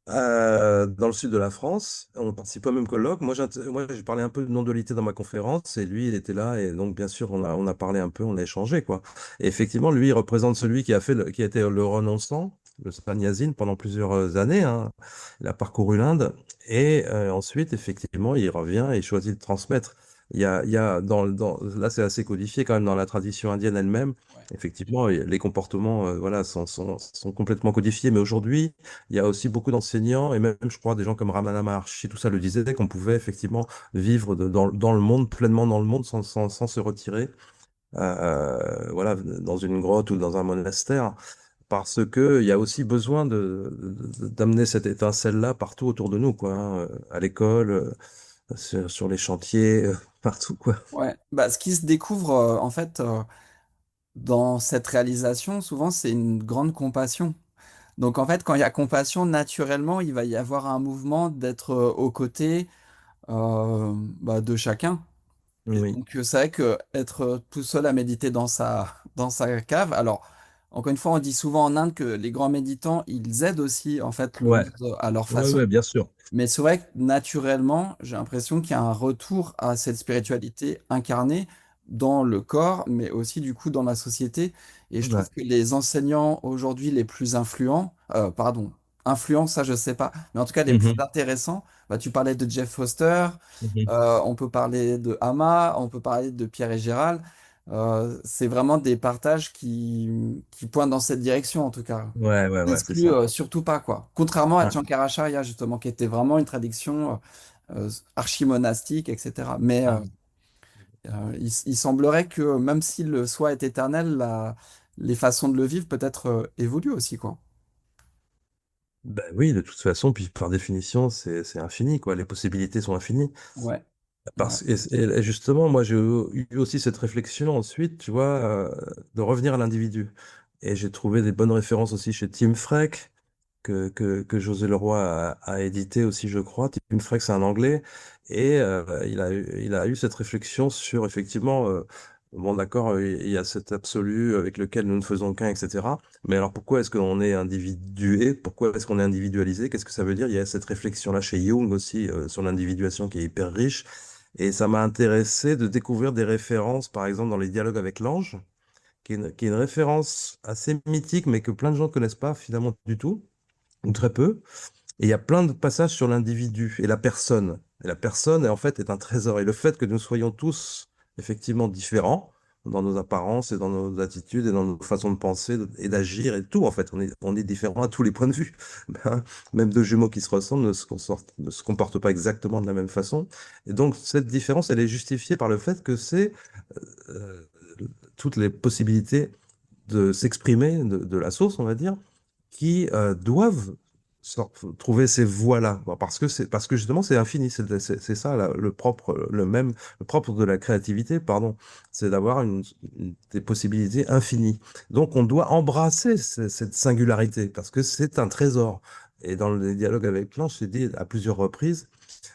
Dans le sud de la France. On participe au même colloque. Moi, j'ai parlé un peu de non-dualité dans ma conférence et lui, il était là et donc, bien sûr, on a parlé un peu, on a échangé, quoi. Et effectivement, lui, il représente celui qui a été le renonçant, le sannyasine, pendant plusieurs années, hein. Il a parcouru l'Inde et ensuite, effectivement, il revient et il choisit de transmettre. Il y a là, c'est assez codifié quand même dans la tradition indienne elle-même. Ouais. Effectivement, les comportements, voilà, sont complètement codifiés. Mais aujourd'hui, il y a aussi beaucoup d'enseignants, et même, je crois, des gens comme Ramana Maharshi, tout ça le disaient, qu'on pouvait effectivement vivre dans le monde, pleinement dans le monde, sans se retirer, voilà, dans une grotte ou dans un monastère, parce que il y a aussi besoin d'amener cette étincelle-là partout autour de nous, quoi, hein, à l'école, sur les chantiers, partout, quoi. Ouais. Bah, ce qui se découvre, en fait, dans cette réalisation, souvent, c'est une grande compassion. Donc en fait, quand il y a compassion, naturellement, il va y avoir un mouvement d'être aux côtés bah, de chacun. Et Oui. donc c'est vrai que être tout seul à méditer dans sa cave, alors encore une fois, on dit souvent en Inde que les grands méditants, ils aident aussi en fait le Ouais, monde à leur ouais, façon. ouais, bien sûr. Mais c'est vrai que naturellement, j'ai l'impression qu'il y a un retour à cette spiritualité incarnée dans le corps, mais aussi du coup dans la société. Et je trouve Ouais. que les enseignants aujourd'hui les plus influents, pardon, influents, ça je sais pas, mais en tout cas les plus Mhm. intéressants, bah, tu parlais de Jeff Foster, Mhm. on peut parler de Hama, on peut parler de Pierre et Gérald. C'est vraiment des partages qui pointent dans cette direction en tout cas. Ouais, ouais, ouais, c'est N'exclut ça. surtout pas, quoi. Contrairement à Ouais. Tyankaracharya, justement, qui était vraiment une traduction archi-monastique, etc. Mais Ah. il semblerait que même si le soi est éternel, les façons de le vivre peut-être évoluent aussi, quoi. Ben oui, de toute façon, puis par définition, c'est infini, quoi. Les possibilités sont infinies. Ouais. Ouais. Et justement, moi, j'ai eu aussi cette réflexion ensuite, tu vois, de revenir à l'individu. Et j'ai trouvé des bonnes références aussi chez Tim Freck, que José Leroy a édité aussi, je crois. Tim Freck, c'est un Anglais. Et il a eu cette réflexion sur, effectivement, bon, d'accord, il y a cet absolu avec lequel nous ne faisons qu'un, etc. Mais alors, pourquoi est-ce qu'on est individué? Pourquoi est-ce qu'on est individualisé? Qu'est-ce que ça veut dire? Il y a cette réflexion-là chez Jung aussi, sur l'individuation qui est hyper riche. Et ça m'a intéressé de découvrir des références, par exemple, dans les dialogues avec l'ange, qui est une référence assez mythique, mais que plein de gens ne connaissent pas finalement du tout, ou très peu. Et il y a plein de passages sur l'individu et la personne. Et la personne, en fait, est un trésor. Et le fait que nous soyons tous effectivement différents dans nos apparences et dans nos attitudes et dans nos façons de penser et d'agir et tout, en fait, on est différents à tous les points de vue. Ben, même deux jumeaux qui se ressemblent ne se comportent pas exactement de la même façon. Et donc, cette différence, elle est justifiée par le fait que c'est euh, toutes les possibilités de s'exprimer de la source, on va dire, qui doivent trouver ces voies-là. Bon, parce que justement c'est infini, c'est ça le propre de la créativité, pardon, c'est d'avoir des possibilités infinies. Donc on doit embrasser cette singularité parce que c'est un trésor. Et dans les dialogues avec Planche, j'ai dit à plusieurs reprises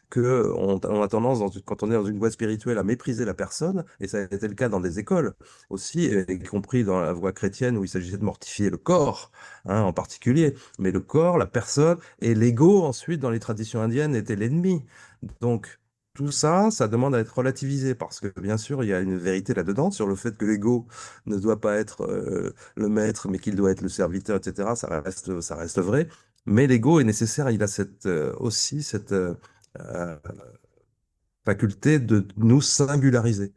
que on a tendance, quand on est dans une voie spirituelle, à mépriser la personne, et ça a été le cas dans des écoles aussi, y compris dans la voie chrétienne où il s'agissait de mortifier le corps, hein, en particulier. Mais le corps, la personne et l'ego, ensuite, dans les traditions indiennes, étaient l'ennemi. Donc, tout ça, ça demande à être relativisé parce que, bien sûr, il y a une vérité là-dedans sur le fait que l'ego ne doit pas être le maître, mais qu'il doit être le serviteur, etc. Ça reste vrai. Mais l'ego est nécessaire, il a aussi cette euh, faculté de nous singulariser.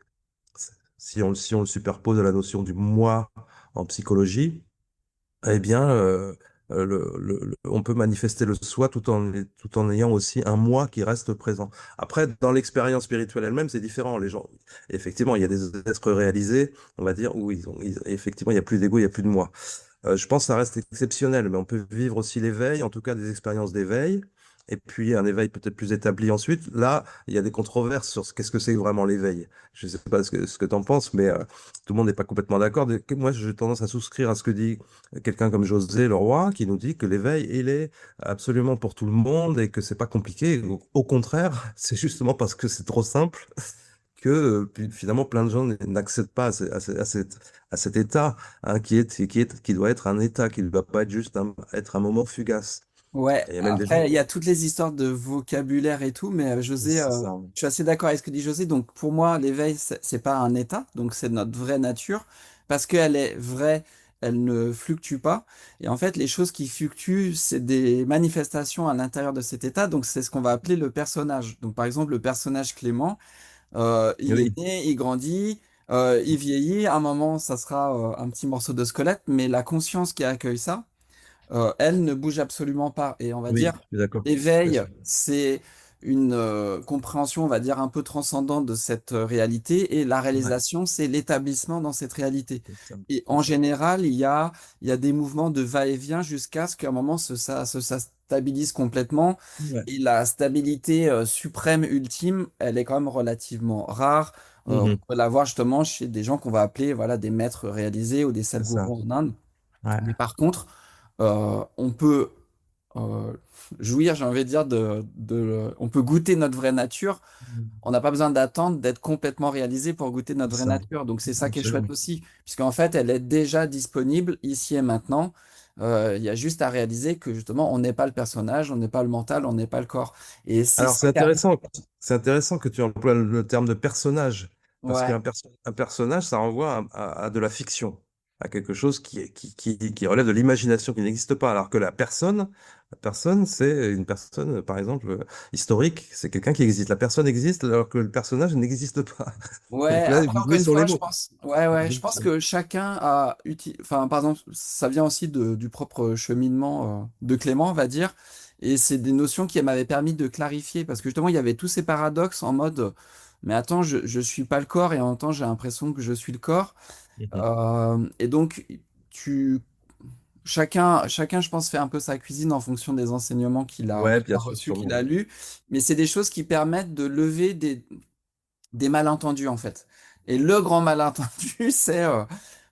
Si on le superpose à la notion du moi en psychologie, eh bien, on peut manifester le soi tout en ayant aussi un moi qui reste présent. Après, dans l'expérience spirituelle elle-même, c'est différent. Les gens, effectivement, il y a des êtres réalisés, on va dire, où effectivement, il n'y a plus d'ego, il n'y a plus de moi. Je pense que ça reste exceptionnel, mais on peut vivre aussi l'éveil, en tout cas des expériences d'éveil, et puis un éveil peut-être plus établi ensuite. Là, il y a des controverses sur qu'est-ce que c'est vraiment l'éveil. Je ne sais pas ce que tu en penses, mais tout le monde n'est pas complètement d'accord. Moi, j'ai tendance à souscrire à ce que dit quelqu'un comme José Leroy, qui nous dit que l'éveil, il est absolument pour tout le monde et que c'est pas compliqué. Au contraire, c'est justement parce que c'est trop simple que puis finalement plein de gens n'accèdent pas à cet état, hein, qui doit être un état, qui ne doit pas être juste être un moment fugace. Ouais, Et il y a même des gens. après, il y a toutes les histoires de vocabulaire et tout, mais José, C'est ça. je suis assez d'accord avec ce que dit José. Donc, pour moi, l'éveil, c'est pas un état, donc c'est notre vraie nature. Parce qu'elle est vraie, elle ne fluctue pas. Et en fait, les choses qui fluctuent, c'est des manifestations à l'intérieur de cet état. Donc, c'est ce qu'on va appeler le personnage. Donc, par exemple, le personnage Clément, il est Oui. né, il grandit, il vieillit. À un moment, ça sera un petit morceau de squelette, mais la conscience qui accueille ça, elle ne bouge absolument pas. Et on va Oui, dire, je suis d'accord. Bien l'éveil, sûr. c'est une compréhension, on va dire, un peu transcendante de cette réalité, et la Ouais, réalisation, c'est l'établissement dans cette réalité. c'est ça. Et C'est en ça. général, il y a des mouvements de va-et-vient jusqu'à ce qu'à un moment, ça stabilise complètement. Ouais. Et la stabilité suprême, ultime, elle est quand même relativement rare. On Mhm. peut la voir justement chez des gens qu'on va appeler voilà, des maîtres réalisés ou des C'est ça. sadhgurus en Inde. Ouais. Mais par contre, on peut euh, jouir, j'ai envie de dire, on peut goûter notre vraie nature. On n'a pas besoin d'attendre d'être complètement réalisé pour goûter notre C'est vraie ça. nature. Donc c'est ça qui est chouette Absolument. aussi, puisqu'en fait, elle est déjà disponible ici et maintenant. Il y a juste à réaliser que justement, on n'est pas le personnage, on n'est pas le mental, on n'est pas le corps. Et c'est Alors, ça qui arrive. c'est intéressant que tu emploies le terme de personnage, parce Ouais, qu'un personnage, ça renvoie à de la fiction, à quelque chose qui relève de l'imagination, qui n'existe pas, alors que la personne, c'est une personne, par exemple, historique, c'est quelqu'un qui existe. La personne existe, alors que le personnage n'existe pas. ouais, Donc là, après vous encore jouez une sur les fois, je mots. pense, ouais, ouais, je Donc, pense que chacun enfin, par exemple, ça vient aussi du propre cheminement de Clément, on va dire, et c'est des notions qui m'avaient permis de clarifier, parce que justement, il y avait tous ces paradoxes en mode, mais attends, je suis pas le corps, et en même temps, j'ai l'impression que je suis le corps. Mhm. Et donc, tu, chacun, je pense, fait un peu sa cuisine en fonction des enseignements Ouais, qu'il a bien sûr, reçus, qu'il sûrement. a lus, mais c'est des choses qui permettent de lever des malentendus en fait. Et le grand malentendu, c'est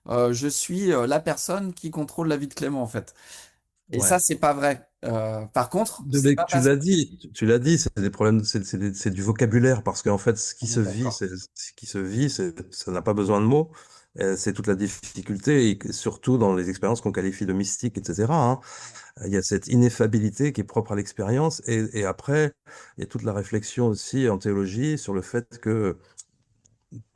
je suis la personne qui contrôle la vie de Clément en fait. Et ça, Ouais. c'est pas vrai. Par contre, c'est pas Tu parce l'as dit, c'est des problèmes, c'est du vocabulaire parce qu'en fait, on est d'accord. ce qui se vit, ça n'a pas besoin de mots. C'est toute la difficulté, et surtout dans les expériences qu'on qualifie de mystiques, etc., hein. Il y a cette ineffabilité qui est propre à l'expérience, et après, il y a toute la réflexion aussi en théologie sur le fait que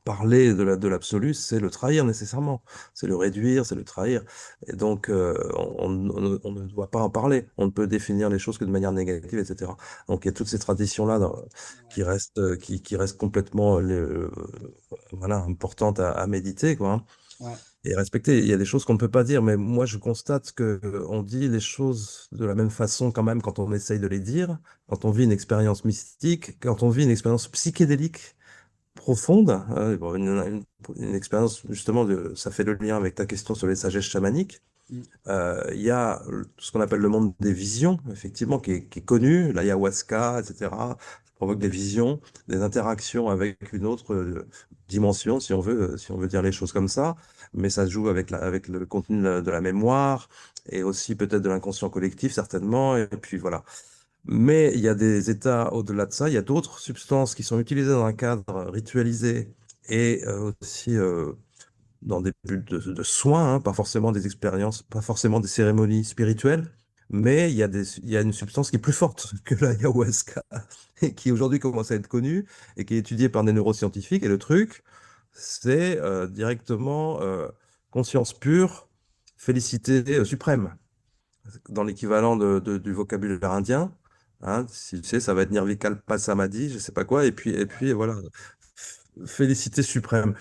parler de l'absolu, c'est le trahir nécessairement. C'est le réduire, c'est le trahir. Et donc, on ne doit pas en parler. On ne peut définir les choses que de manière négative, etc. Donc, il y a toutes ces traditions-là Ouais, qui restent complètement voilà, importantes à méditer, quoi, hein, ouais, et respecter. Il y a des choses qu'on ne peut pas dire, mais moi, je constate que on dit les choses de la même façon quand même quand on essaye de les dire, quand on vit une expérience mystique, quand on vit une expérience psychédélique profonde, hein, bon, une expérience justement ça fait le lien avec ta question sur les sagesses chamaniques. mm, Il y a ce qu'on appelle le monde des visions, effectivement, qui est connu, l'ayahuasca, etc. Ça provoque des visions, des interactions avec une autre dimension, si on veut dire les choses comme ça. Mais ça se joue avec le contenu de la mémoire et aussi peut-être de l'inconscient collectif, certainement. Et puis voilà. Mais il y a des états au-delà de ça. Il y a d'autres substances qui sont utilisées dans un cadre ritualisé et aussi dans des buts de soins, hein, pas forcément des expériences, pas forcément des cérémonies spirituelles. Mais il y a une substance qui est plus forte que l'ayahuasca et qui aujourd'hui commence à être connue et qui est étudiée par des neuroscientifiques. Et le truc, c'est directement conscience pure, félicité suprême dans l'équivalent du vocabulaire indien. Hein, si tu sais, ça va être Nirvikalpa Samadhi, je sais pas quoi, et puis voilà, félicité suprême.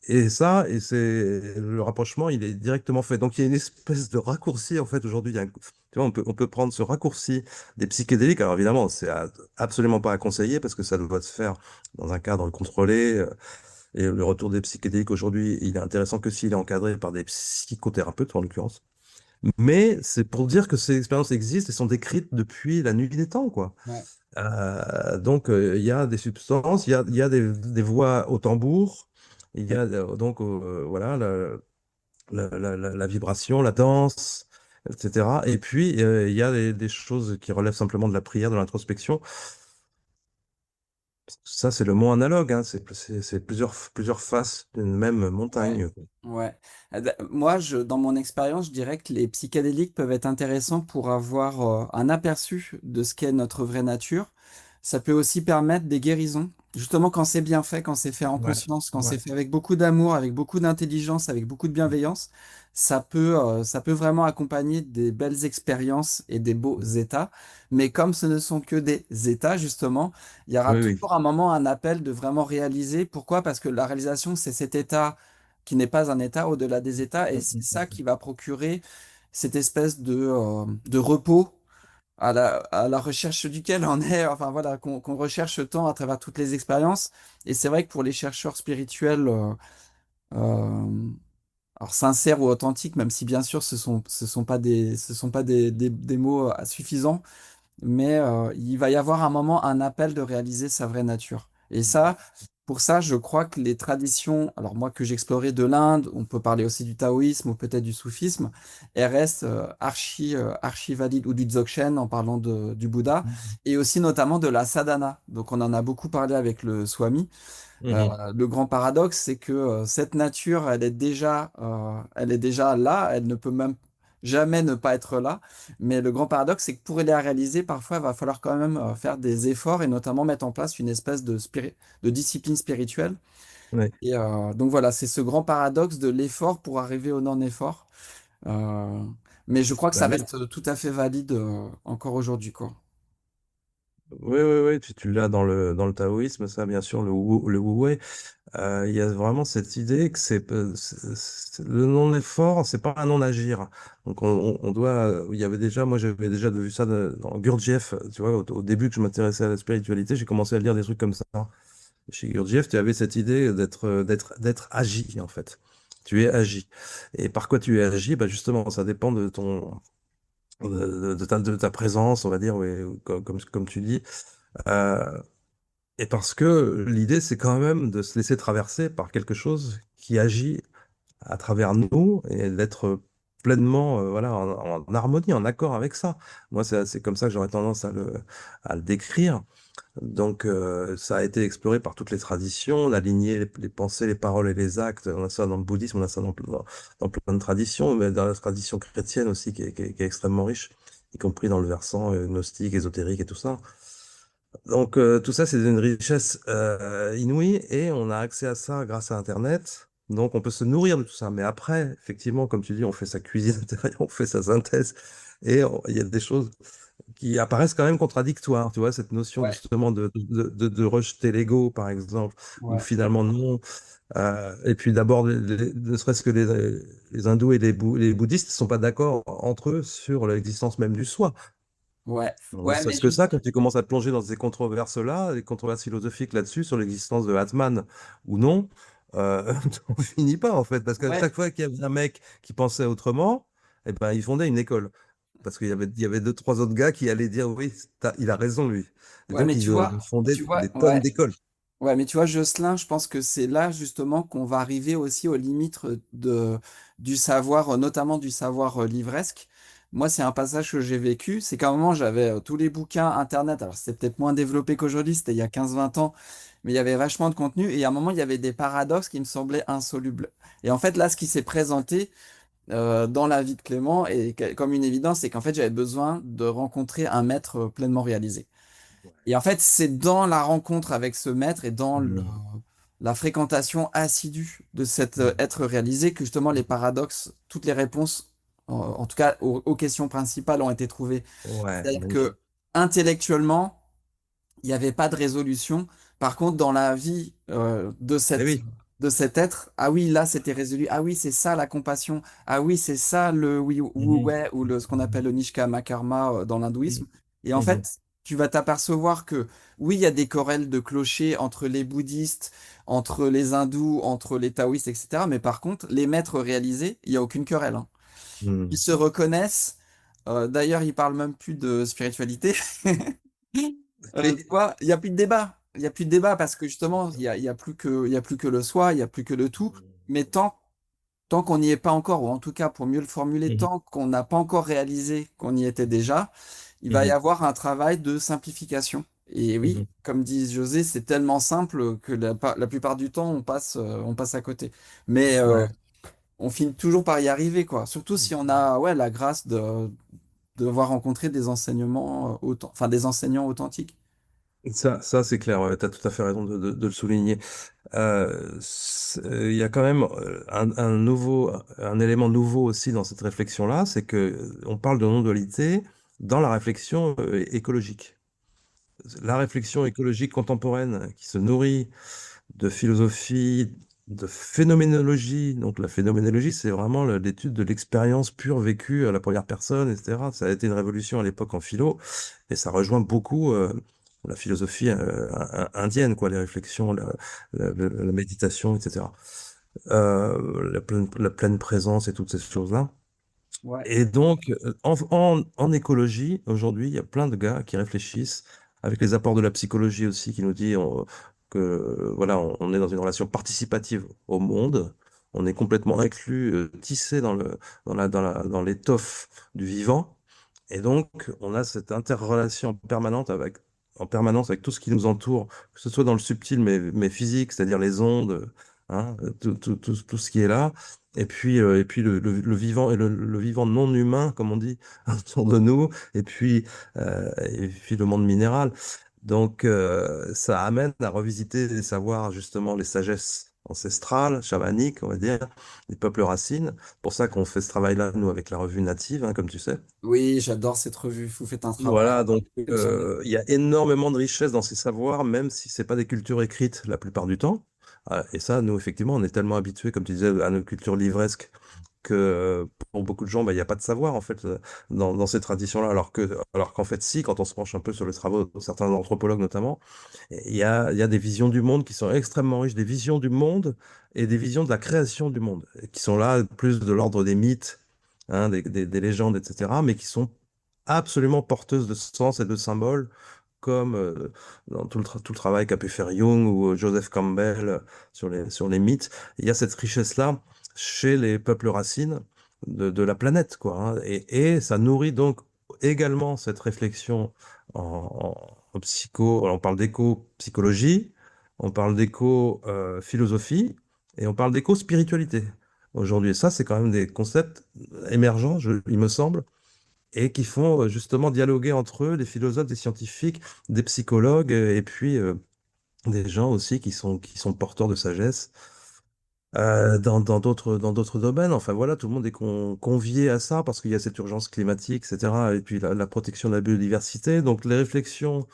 Et ça, et c'est le rapprochement, il est directement fait. Donc il y a une espèce de raccourci en fait aujourd'hui. Tu vois, on peut prendre ce raccourci des psychédéliques. Alors évidemment, c'est absolument pas à conseiller parce que ça doit se faire dans un cadre contrôlé. Et le retour des psychédéliques aujourd'hui, il est intéressant que s'il est encadré par des psychothérapeutes en l'occurrence. Mais c'est pour dire que ces expériences existent et sont décrites depuis la nuit des temps, quoi. ouais. Donc, il y a des substances, il y a des voix au tambour, il y a donc voilà la vibration, la danse, etc. Et puis, il y a des choses qui relèvent simplement de la prière, de l'introspection. Ça, c'est le mot analogue, hein. C'est plusieurs faces d'une même Ouais, montagne. ouais. Moi, dans mon expérience, je dirais que les psychédéliques peuvent être intéressants pour avoir un aperçu de ce qu'est notre vraie nature. Ça peut aussi permettre des guérisons. Justement, quand c'est bien fait, quand c'est fait en Ouais, conscience, quand ouais. c'est fait avec beaucoup d'amour, avec beaucoup d'intelligence, avec beaucoup de bienveillance, ça peut vraiment accompagner des belles expériences et des beaux états. Mais comme ce ne sont que des états, justement, il y aura Oui, oui. toujours un moment, un appel de vraiment réaliser. Pourquoi? Parce que la réalisation, c'est cet état qui n'est pas un état au-delà des états, et Mm, c'est mm, ça mm. qui va procurer cette espèce de repos à la recherche duquel on est, enfin voilà, qu'on recherche tant à travers toutes les expériences. Et c'est vrai que pour les chercheurs spirituels, euh, alors sincères ou authentiques, même si bien sûr ce sont pas des mots suffisants, mais il va y avoir un moment, un appel de réaliser sa vraie nature. Et ça, pour ça, je crois que les traditions, alors moi que j'explorais de l'Inde, on peut parler aussi du taoïsme ou peut-être du soufisme, elles restent archi valides, ou du Dzogchen en parlant du Bouddha, Mm, et aussi notamment de la sadhana. Donc on en a beaucoup parlé avec le Swami. mhm. Le grand paradoxe, c'est que cette nature, elle est déjà là, elle ne peut même jamais ne pas être là. Mais le grand paradoxe, c'est que pour la réaliser, parfois, il va falloir quand même faire des efforts et notamment mettre en place une espèce de discipline spirituelle. Ouais. Et donc voilà, c'est ce grand paradoxe de l'effort pour arriver au non-effort. Euh, mais je crois que Bah ça oui. reste tout à fait valide encore aujourd'hui, quoi. Oui, oui, oui, tu l'as dans le taoïsme, ça, bien sûr, le wu-wei. Il y a vraiment cette idée que le non-effort, c'est pas un non-agir. Donc, on doit. Il y avait déjà, moi, j'avais déjà vu ça dans Gurdjieff. Tu vois, au début que je m'intéressais à la spiritualité, j'ai commencé à lire des trucs comme ça. Chez Gurdjieff, tu avais cette idée d'être agi, en fait. Tu es agi. Et par quoi tu es agi? Bah, justement, ça dépend de ta présence, on va dire, ouais, comme tu dis. Euh, et parce que l'idée, c'est quand même de se laisser traverser par quelque chose qui agit à travers nous et d'être pleinement voilà, en harmonie, en accord avec ça. Moi, c'est comme ça que j'aurais tendance à le décrire. Donc, ça a été exploré par toutes les traditions, on a aligné les pensées, les paroles et les actes. On a ça dans le bouddhisme, on a ça dans plein de traditions, mais dans la tradition chrétienne aussi, qui est extrêmement riche, y compris dans le versant gnostique, ésotérique et tout ça. Tout ça, c'est une richesse inouïe et on a accès à ça grâce à Internet. Donc on peut se nourrir de tout ça. Mais après, effectivement, comme tu dis, on fait sa cuisine intérieure, on fait sa synthèse et il y a des choses qui apparaissent quand même contradictoires. Tu vois, cette notion Ouais, justement de rejeter l'ego, par exemple, ou ouais, finalement non. Et puis d'abord, ne serait-ce que les hindous et les bouddhistes ne sont pas d'accord entre eux sur l'existence même du soi. ouais, Ne ouais, mais serait-ce que ça, quand tu commences à te plonger dans ces controverses-là, les controverses philosophiques là-dessus, sur l'existence de Atman ou non, on finit pas en fait, parce qu'à ouais, chaque fois qu'il y avait un mec qui pensait autrement, eh ben, il fondait une école. Parce qu'il y avait deux, trois autres gars qui allaient dire oui, il a raison lui. Et ouais, donc mais ils fondaient tu vois, des tonnes ouais. d'écoles. Ouais, mais tu vois, Jocelyn, je pense que c'est là justement qu'on va arriver aussi aux limites du savoir, notamment du savoir livresque. Moi, c'est un passage que j'ai vécu. C'est qu'à un moment, j'avais tous les bouquins Internet. Alors, c'était peut-être moins développé qu'aujourd'hui, c'était il y a 15-20 ans, mais il y avait vachement de contenu. Et à un moment, il y avait des paradoxes qui me semblaient insolubles. Et en fait, là, ce qui s'est présenté dans la vie de Clément, et comme une évidence, c'est qu'en fait, j'avais besoin de rencontrer un maître pleinement réalisé. Et en fait, c'est dans la rencontre avec ce maître et dans Mhm. la fréquentation assidue de cet être réalisé que justement les paradoxes, toutes les réponses, en tout cas aux questions principales, ont été trouvées. Ouais, C'est-à-dire que magnifique. intellectuellement, il n'y avait pas de résolution. Par contre, dans la vie Eh oui. de cet être, ah oui, là, c'était résolu. Ah oui, c'est ça la compassion. Ah oui, c'est ça le oui ou Mhm. ouais, ou ce qu'on appelle le nishkama karma dans l'hindouisme. Mhm. Et en Mhm. fait, tu vas t'apercevoir que oui, il y a des querelles de clochers entre les bouddhistes, entre les hindous, entre les taoïstes, etc. Mais par contre, les maîtres réalisés, il n'y a aucune querelle, hein. Ils Mhm. se reconnaissent. D'ailleurs, ils parlent même plus de spiritualité. Tu Oui. vois, il n'y a plus de débat. Il n'y a plus de débat parce que justement, il y a plus que le soi, il n'y a plus que le tout. Mais tant qu'on n'y est pas encore, ou en tout cas, pour mieux le formuler, Mhm. tant qu'on n'a pas encore réalisé qu'on y était déjà, il va y Mhm. avoir un travail de simplification. Et oui, Mhm. comme dit José, c'est tellement simple que la plupart du temps, on passe à côté. Mais Ouais. on finit toujours par y arriver, quoi. Surtout si on a ouais, la grâce de voir rencontrer des enseignements enfin des enseignants authentiques. Ça c'est clair, tu as tout à fait raison de le souligner. Il y a quand même un élément nouveau aussi dans cette réflexion-là, c'est que on parle de non-dualité dans la réflexion écologique. La réflexion écologique contemporaine qui se nourrit de philosophie, de phénoménologie. Donc la phénoménologie, c'est vraiment l'étude de l'expérience pure vécue à la première personne, etc. Ça a été une révolution à l'époque en philo, et ça rejoint beaucoup la philosophie indienne, quoi, les réflexions, la méditation, etc. La pleine présence et toutes ces choses-là. Ouais. Et donc, en écologie, aujourd'hui, il y a plein de gars qui réfléchissent, avec les apports de la psychologie aussi, qui nous dit que voilà, on est dans une relation participative au monde, on est complètement inclus, tissé dans l'étoffe du vivant, et donc on a cette interrelation en permanence avec tout ce qui nous entoure, que ce soit dans le subtil mais physique, c'est-à-dire les ondes, hein, tout ce qui est là. Et puis le vivant et le vivant non humain, comme on dit, autour de nous, et puis le monde minéral. Donc, ça amène à revisiter les savoirs, justement, les sagesses ancestrales, chamaniques, on va dire, des peuples racines. Pour ça qu'on fait ce travail-là, nous, avec la revue Native, hein, comme tu sais. Oui, j'adore cette revue. Vous faites un travail Voilà, donc exceptionnel. il y a énormément de richesse dans ces savoirs, même si c'est pas des cultures écrites la plupart du temps. Et ça, nous, effectivement, on est tellement habitués, comme tu disais, à nos cultures livresques que pour beaucoup de gens, bah, il n'y a pas de savoir en fait dans ces traditions-là, alors qu'en fait, si, quand on se penche un peu sur les travaux de certains anthropologues notamment, il y a des visions du monde qui sont extrêmement riches, des visions du monde et des visions de la création du monde, et qui sont là plus de l'ordre des mythes, hein, des légendes, etc., mais qui sont absolument porteuses de sens et de symboles, comme dans tout le travail qu'a pu faire Jung ou Joseph Campbell sur les mythes. Il y a cette richesse-là chez les peuples racines de la planète, quoi, hein. Et ça nourrit donc également cette réflexion en psycho. Alors, on parle d'éco-psychologie, on parle d'éco-philosophie, et on parle d'éco-spiritualité aujourd'hui. Et ça, c'est quand même des concepts émergents, il me semble, et qui font justement dialoguer entre eux des philosophes, des scientifiques, des psychologues, et puis des gens aussi qui sont porteurs de sagesse dans d'autres domaines. Enfin voilà, tout le monde est convié à ça parce qu'il y a cette urgence climatique, etc. Et puis la protection de la biodiversité. Donc les réflexions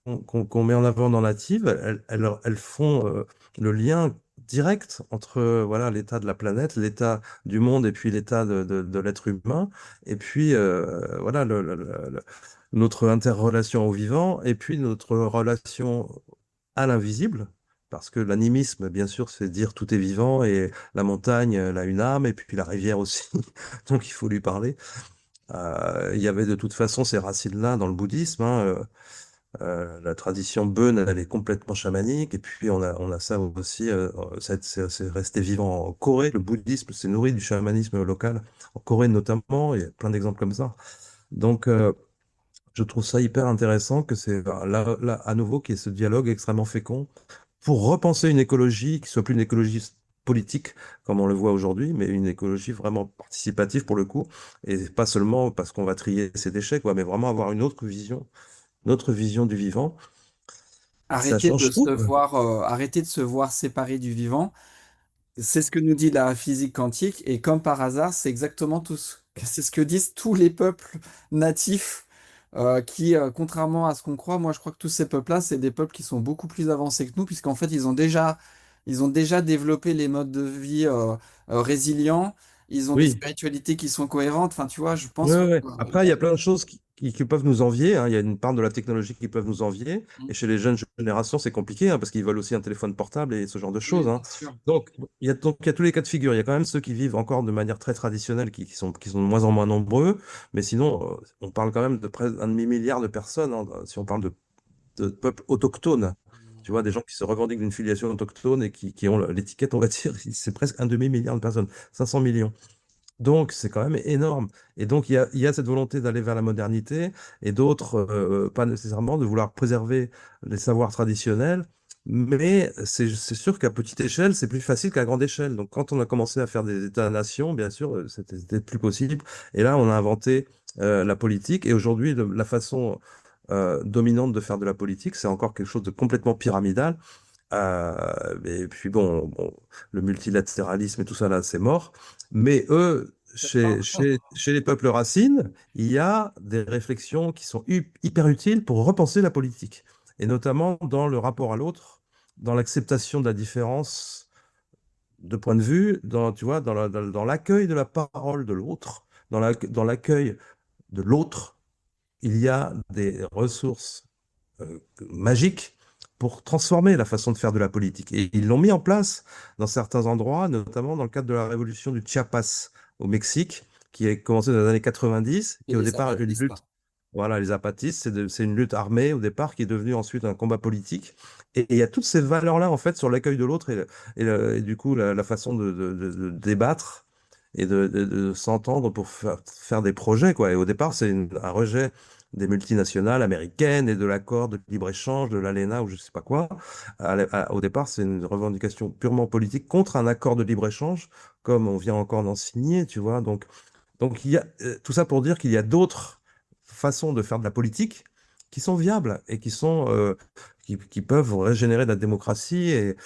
qu'on met en avant dans Native, elles font le lien direct entre voilà l'état de la planète, l'état du monde et puis l'état de l'être humain, et puis voilà notre interrelation au vivant, et puis notre relation à l'invisible. Parce que l'animisme, bien sûr, c'est dire tout est vivant et la montagne, elle a une âme et puis la rivière aussi. Donc il faut lui parler. Il y avait de toute façon ces racines-là dans le bouddhisme, hein. La tradition Bön, elle est complètement chamanique. Et puis, on a ça aussi, c'est resté vivant en Corée. Le bouddhisme s'est nourri du chamanisme local, en Corée notamment. Il y a plein d'exemples comme ça. Donc, je trouve ça hyper intéressant que c'est là, à nouveau, qu'il y ait ce dialogue extrêmement fécond pour repenser une écologie qui soit plus une écologie politique, comme on le voit aujourd'hui, mais une écologie vraiment participative pour le coup. Et pas seulement parce qu'on va trier ses déchets, quoi, mais vraiment avoir une autre vision notre vision du vivant. Ça change tout, quoi. Arrêter de se voir séparé du vivant. C'est ce que nous dit la physique quantique, et comme par hasard, c'est exactement c'est ce que disent tous les peuples natifs qui, contrairement à ce qu'on croit, moi je crois que tous ces peuples-là, c'est des peuples qui sont beaucoup plus avancés que nous, puisqu'en fait, ils ont déjà développé les modes de vie résilients, ils ont des Oui, spiritualités qui sont cohérentes. Enfin, tu vois, je ouais, pense que... ouais, ouais. Après, il y a plein de choses qui peuvent nous envier, hein. Il y a une part de la technologie qui peuvent nous envier. Et chez les jeunes générations, c'est compliqué, hein, parce qu'ils veulent aussi un téléphone portable et ce genre de choses, Oui, hein. bien sûr. Donc, il y a tous les cas de figure. Il y a quand même ceux qui vivent encore de manière très traditionnelle, qui sont de moins en moins nombreux. Mais sinon, on parle quand même de près d'un demi-milliard de personnes, hein, si on parle de peuples autochtones. Tu vois, des gens qui se revendiquent d'une filiation autochtone et qui ont l'étiquette, on va dire, c'est presque un demi-milliard de personnes, 500 millions. Donc, c'est quand même énorme. Et donc, il y a cette volonté d'aller vers la modernité et d'autres, pas nécessairement, de vouloir préserver les savoirs traditionnels. Mais c'est sûr qu'à petite échelle, c'est plus facile qu'à grande échelle. Donc, quand on a commencé à faire des États-nations, bien sûr, c'était plus possible. Et là, on a inventé la politique. Et aujourd'hui, la façon dominante de faire de la politique, c'est encore quelque chose de complètement pyramidal. Et puis bon, le multilatéralisme et tout ça là, c'est mort. Mais eux, chez les peuples racines, il y a des réflexions qui sont hyper utiles pour repenser la politique. Et notamment dans le rapport à l'autre, dans l'acceptation de la différence de point de vue, tu vois, dans l'accueil de la parole de l'autre, dans l'accueil de l'autre, il y a des ressources magique pour transformer la façon de faire de la politique. Et ils l'ont mis en place dans certains endroits, notamment dans le cadre de la révolution du Chiapas au Mexique, qui a commencé dans les années 90, Et qui est au les départ une zapatistes, lutte. quoi. Voilà, les apatistes, c'est une lutte armée au départ qui est devenue ensuite un combat politique. Et il y a toutes ces valeurs-là, en fait, sur l'accueil de l'autre et du coup, la façon de débattre et de s'entendre pour faire des projets, quoi. Et au départ, c'est un rejet des multinationales américaines et de l'accord de libre-échange, de l'ALENA ou je sais pas quoi. Au départ, c'est une revendication purement politique contre un accord de libre-échange, comme on vient encore d'en signer, tu vois. Donc il y a tout ça pour dire qu'il y a d'autres façons de faire de la politique qui sont viables et qui peuvent régénérer de la démocratie et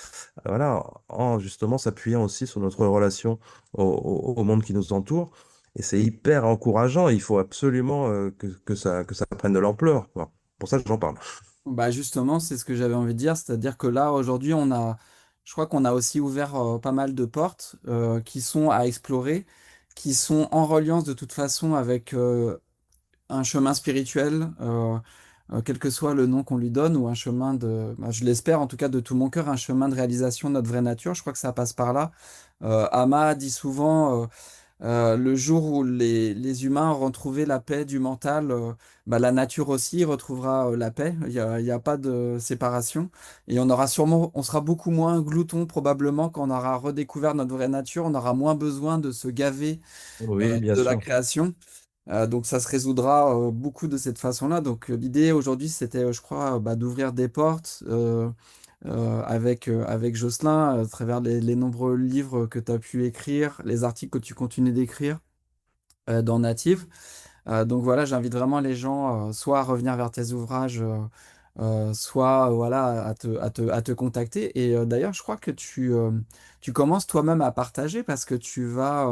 voilà, en justement s'appuyant aussi sur notre relation au monde qui nous entoure. Et c'est hyper encourageant. Il faut absolument que ça prenne de l'ampleur, quoi. Pour ça, j'en parle. Bah justement, c'est ce que j'avais envie de dire, c'est-à-dire que là, aujourd'hui, je crois qu'on a aussi ouvert pas mal de portes qui sont à explorer, qui sont en reliance de toute façon avec un chemin spirituel, quel que soit le nom qu'on lui donne, ou un chemin bah, je l'espère en tout cas de tout mon cœur, un chemin de réalisation de notre vraie nature. Je crois que ça passe par là. Ama dit souvent, le jour où les humains auront trouvé la paix du mental, bah, la nature aussi retrouvera la paix. Il y a pas de séparation. Et on sera beaucoup moins glouton probablement quand on aura redécouvert notre vraie nature. On aura moins besoin de se gaver Oui, bien de la sûr. création. Donc ça se résoudra beaucoup de cette façon-là. Donc l'idée aujourd'hui, c'était, je crois, bah, d'ouvrir des portes avec Jocelyn, à travers les nombreux livres que tu as pu écrire, les articles que tu continues d'écrire dans Native. Donc voilà, j'invite vraiment les gens soit à revenir vers tes ouvrages, soit voilà, à te contacter. Et d'ailleurs, je crois que tu commences toi-même à partager parce que tu vas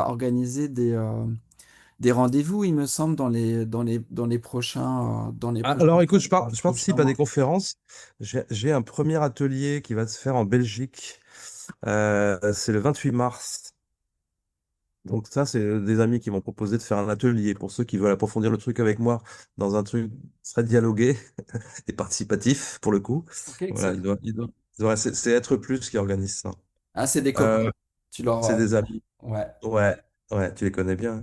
organiser des rendez-vous, il me semble, dans les Ah, prochains alors écoute, jours, dans les je prochains participe à des mois. conférences. J'ai un premier atelier qui va se faire en Belgique. C'est le 28 mars. Donc ça, c'est des amis qui m'ont proposé de faire un atelier pour ceux qui veulent approfondir le truc avec moi dans un truc très dialogué et participatif pour le coup. Ok, Voilà, excellent. c'est Être Plus qui organise ça. Ah, c'est des copains. Euh, Tu leur... c'est des amis. Ouais. Ouais, ouais, tu les connais bien.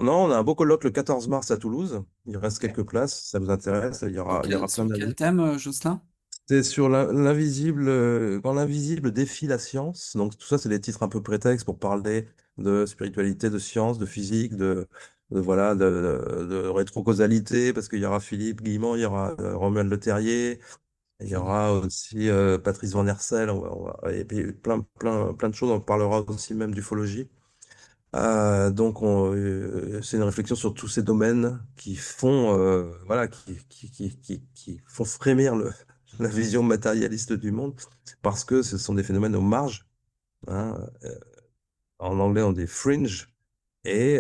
Non, on a un beau colloque le 14 mars à Toulouse. Il reste quelques places, si ça vous intéresse. Il y aura plein Sur quel d'amis. thème, Jocelyn? C'est sur l'invisible, quand l'invisible défie la science. Donc tout ça, c'est des titres un peu prétextes pour parler de spiritualité, de science, de physique, voilà, de rétrocausalité, parce qu'il y aura Philippe Guillemont, il y aura Romuald Le Terrier, il y Génial. aura aussi Patrice Van Hersel, et puis plein de choses. On parlera aussi même d'ufologie. C'est une réflexion sur tous ces domaines qui font, voilà, qui font frémir la vision matérialiste du monde, parce que ce sont des phénomènes aux marges, hein. En anglais, on dit fringe, et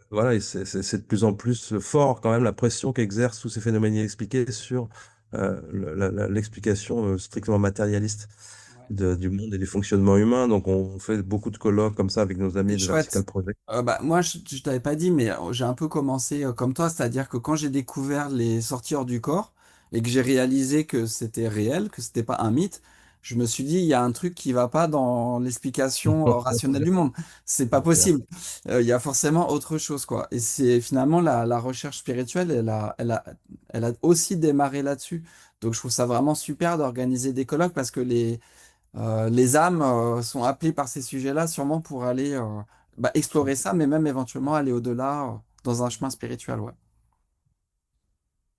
voilà, et c'est de plus en plus fort quand même la pression qu'exercent tous ces phénomènes inexpliqués sur l'explication strictement matérialiste Ouais. du monde et du fonctionnement humain. Donc on fait beaucoup de colloques comme ça avec nos amis C'est de Vertical chouette. Project. Moi, je t'avais pas dit, mais j'ai un peu commencé comme toi, c'est-à-dire que quand j'ai découvert les sorties hors du corps et que j'ai réalisé que c'était réel, que c'était pas un mythe, je me suis dit, il y a un truc qui va pas dans l'explication rationnelle du monde. C'est pas C'est clair. possible. Il y a forcément autre chose, quoi. Et c'est finalement la recherche spirituelle, elle a aussi démarré là-dessus. Donc, je trouve ça vraiment super d'organiser des colloques parce que les âmes sont appelées par ces sujets-là sûrement pour aller explorer ça, mais même éventuellement aller au-delà dans un chemin spirituel, ouais.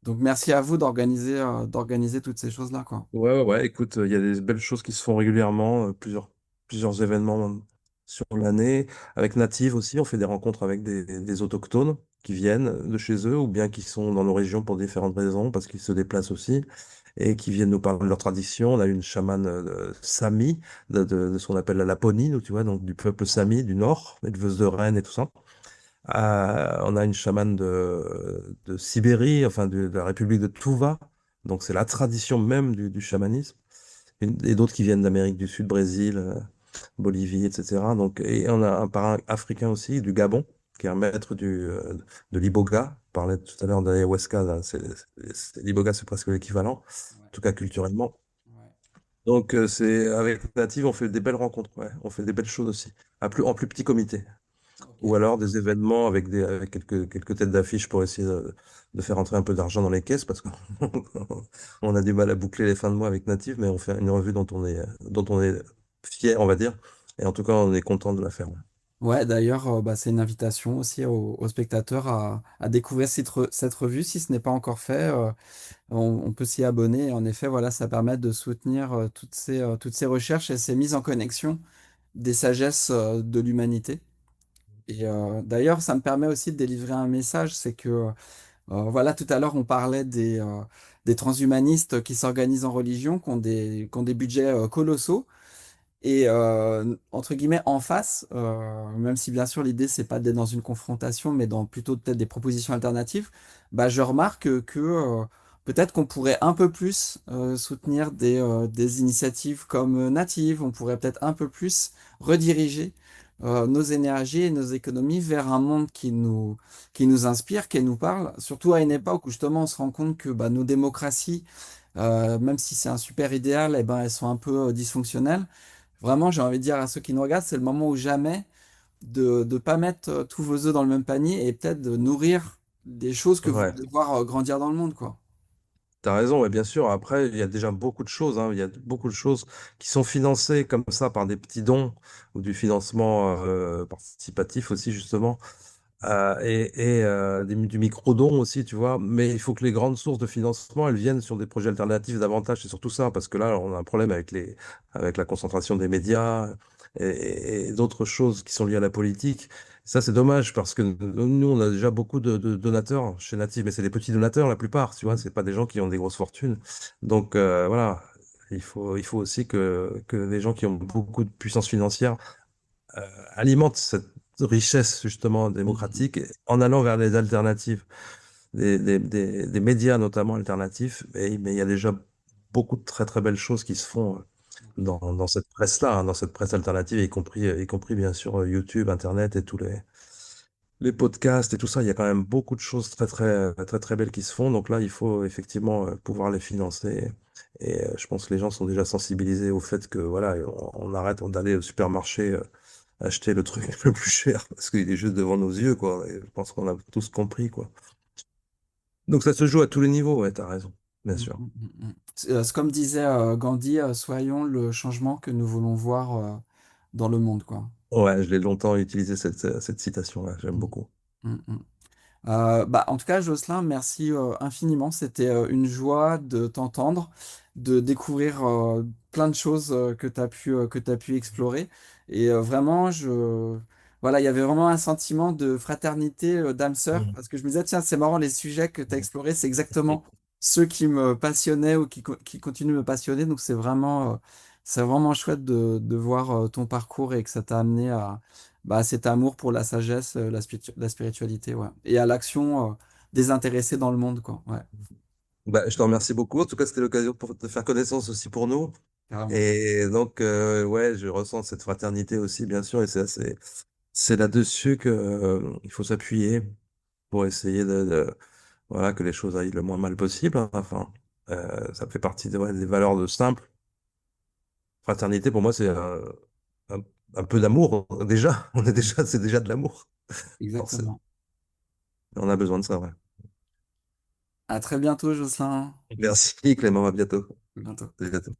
Donc merci à vous d'organiser toutes ces choses-là, quoi. Ouais, écoute, il y a des belles choses qui se font régulièrement, plusieurs événements sur l'année. Avec Native aussi, on fait des rencontres avec des autochtones qui viennent de chez eux ou bien qui sont dans nos régions pour différentes raisons, parce qu'ils se déplacent aussi et qui viennent nous parler de leur tradition. On a une chamane Sami, de ce qu'on appelle la Laponie, donc, tu vois, donc du peuple Sami du Nord, éleveuse de rennes et tout ça. On a une chamane de Sibérie, enfin de la République de Touva. Donc c'est la tradition même du chamanisme. Et d'autres qui viennent d'Amérique du Sud, Brésil, Bolivie, etc. Donc, et on a un parrain africain aussi, du Gabon, qui est un maître de l'iboga. On parlait tout à l'heure d'ayahuasca, là, l'iboga, c'est presque l'équivalent, en Ouais, tout cas culturellement. ouais. Donc c'est avec Native, on fait des belles rencontres, ouais. On fait des belles choses aussi, en plus petit comité. Ok. Ou alors des événements avec quelques têtes d'affiche pour essayer de faire entrer un peu d'argent dans les caisses parce qu'on on a du mal à boucler les fins de mois avec Native, mais on fait une revue dont on est fier, on va dire. Et en tout cas, on est content de la faire. Ouais, d'ailleurs, c'est une invitation aussi aux spectateurs à découvrir cette revue si ce n'est pas encore fait. On peut s'y abonner. Et en effet, voilà, ça permet de soutenir toutes ces recherches et ces mises en connexion des sagesses de l'humanité. Et d'ailleurs, ça me permet aussi de délivrer un message, c'est que voilà, tout à l'heure, on parlait des transhumanistes qui s'organisent en religion, qui ont des budgets colossaux. Et entre guillemets, en face, même si bien sûr l'idée, c'est pas d'être dans une confrontation, mais dans plutôt peut-être des propositions alternatives, bah, je remarque que peut-être qu'on pourrait un peu plus soutenir des initiatives comme Native, on pourrait peut-être un peu plus rediriger nos énergies et nos économies vers un monde qui nous inspire, qui nous parle, surtout à une époque où justement on se rend compte que bah, nos démocraties, même si c'est un super idéal, eh ben, elles sont un peu dysfonctionnelles. Vraiment, j'ai envie de dire à ceux qui nous regardent, c'est le moment ou jamais de ne pas mettre tous vos œufs dans le même panier et peut-être de nourrir des choses que vous Ouais, voulez voir grandir dans le monde, quoi. t'as raison, ouais, bien sûr. Après, il y a déjà beaucoup de choses, hein. Il y a beaucoup de choses qui sont financées comme ça par des petits dons ou du financement participatif aussi, justement. Du micro-don aussi, tu vois. Mais il faut que les grandes sources de financement, elles viennent sur des projets alternatifs davantage. C'est surtout ça, parce que là, on a un problème avec la concentration des médias et d'autres choses qui sont liées à la politique. Ça, c'est dommage parce que nous, on a déjà beaucoup de donateurs chez Native, mais c'est des petits donateurs la plupart, tu vois, Mm. c'est pas des gens qui ont des grosses fortunes. Donc voilà, il faut aussi que les gens qui ont beaucoup de puissance financière alimentent cette richesse justement Mm. démocratique en allant vers les alternatives, des médias notamment alternatifs. Mais il y a déjà beaucoup de très très belles choses qui se font dans cette presse-là, hein, dans cette presse alternative, y compris bien sûr YouTube, Internet et tous les podcasts et tout ça. Il y a quand même beaucoup de choses très très très très belles qui se font. Donc là, il faut effectivement pouvoir les financer. Et je pense que les gens sont déjà sensibilisés au fait que voilà, on arrête d'aller au supermarché acheter le truc le plus cher parce qu'il est juste devant nos yeux, quoi. Et je pense qu'on a tous compris, quoi. Donc ça se joue à tous les niveaux, ouais, t'as raison, bien Mm, sûr. mm, mm. C'est comme disait Gandhi, soyons le changement que nous voulons voir dans le monde, quoi. Ouais, je l'ai longtemps utilisé cette citation-là, j'aime Mm, beaucoup. mm, mm. Bah, en tout cas, Jocelyn, merci infiniment. C'était une joie de t'entendre, de découvrir plein de choses que tu pu explorer. Et vraiment, voilà, il y avait vraiment un sentiment de fraternité, d'âme sœur, Mhm. parce que je me disais, tiens, c'est marrant, les sujets que tu as explorés, c'est exactement ceux qui me passionnaient ou qui continuent de me passionner. Donc, c'est vraiment chouette de voir ton parcours et que ça t'a amené à bah, cet amour pour la sagesse, la spiritualité, ouais. Et à l'action désintéressée dans le monde, quoi. Ouais, Bah, je te remercie beaucoup. En tout cas, c'était l'occasion de faire connaissance aussi pour nous. carrément. Et donc, ouais, je ressens cette fraternité aussi, bien sûr. Et c'est là-dessus que, il faut s'appuyer pour essayer voilà, que les choses aillent le moins mal possible, hein. Enfin, ça fait partie ouais, des valeurs de simple. Fraternité, pour moi, c'est un, un peu d'amour. Déjà, c'est déjà de l'amour, forcément. Exactement. On a besoin de ça, ouais. À très bientôt, Jocelyn. Merci, Clément, à bientôt. À bientôt. À bientôt.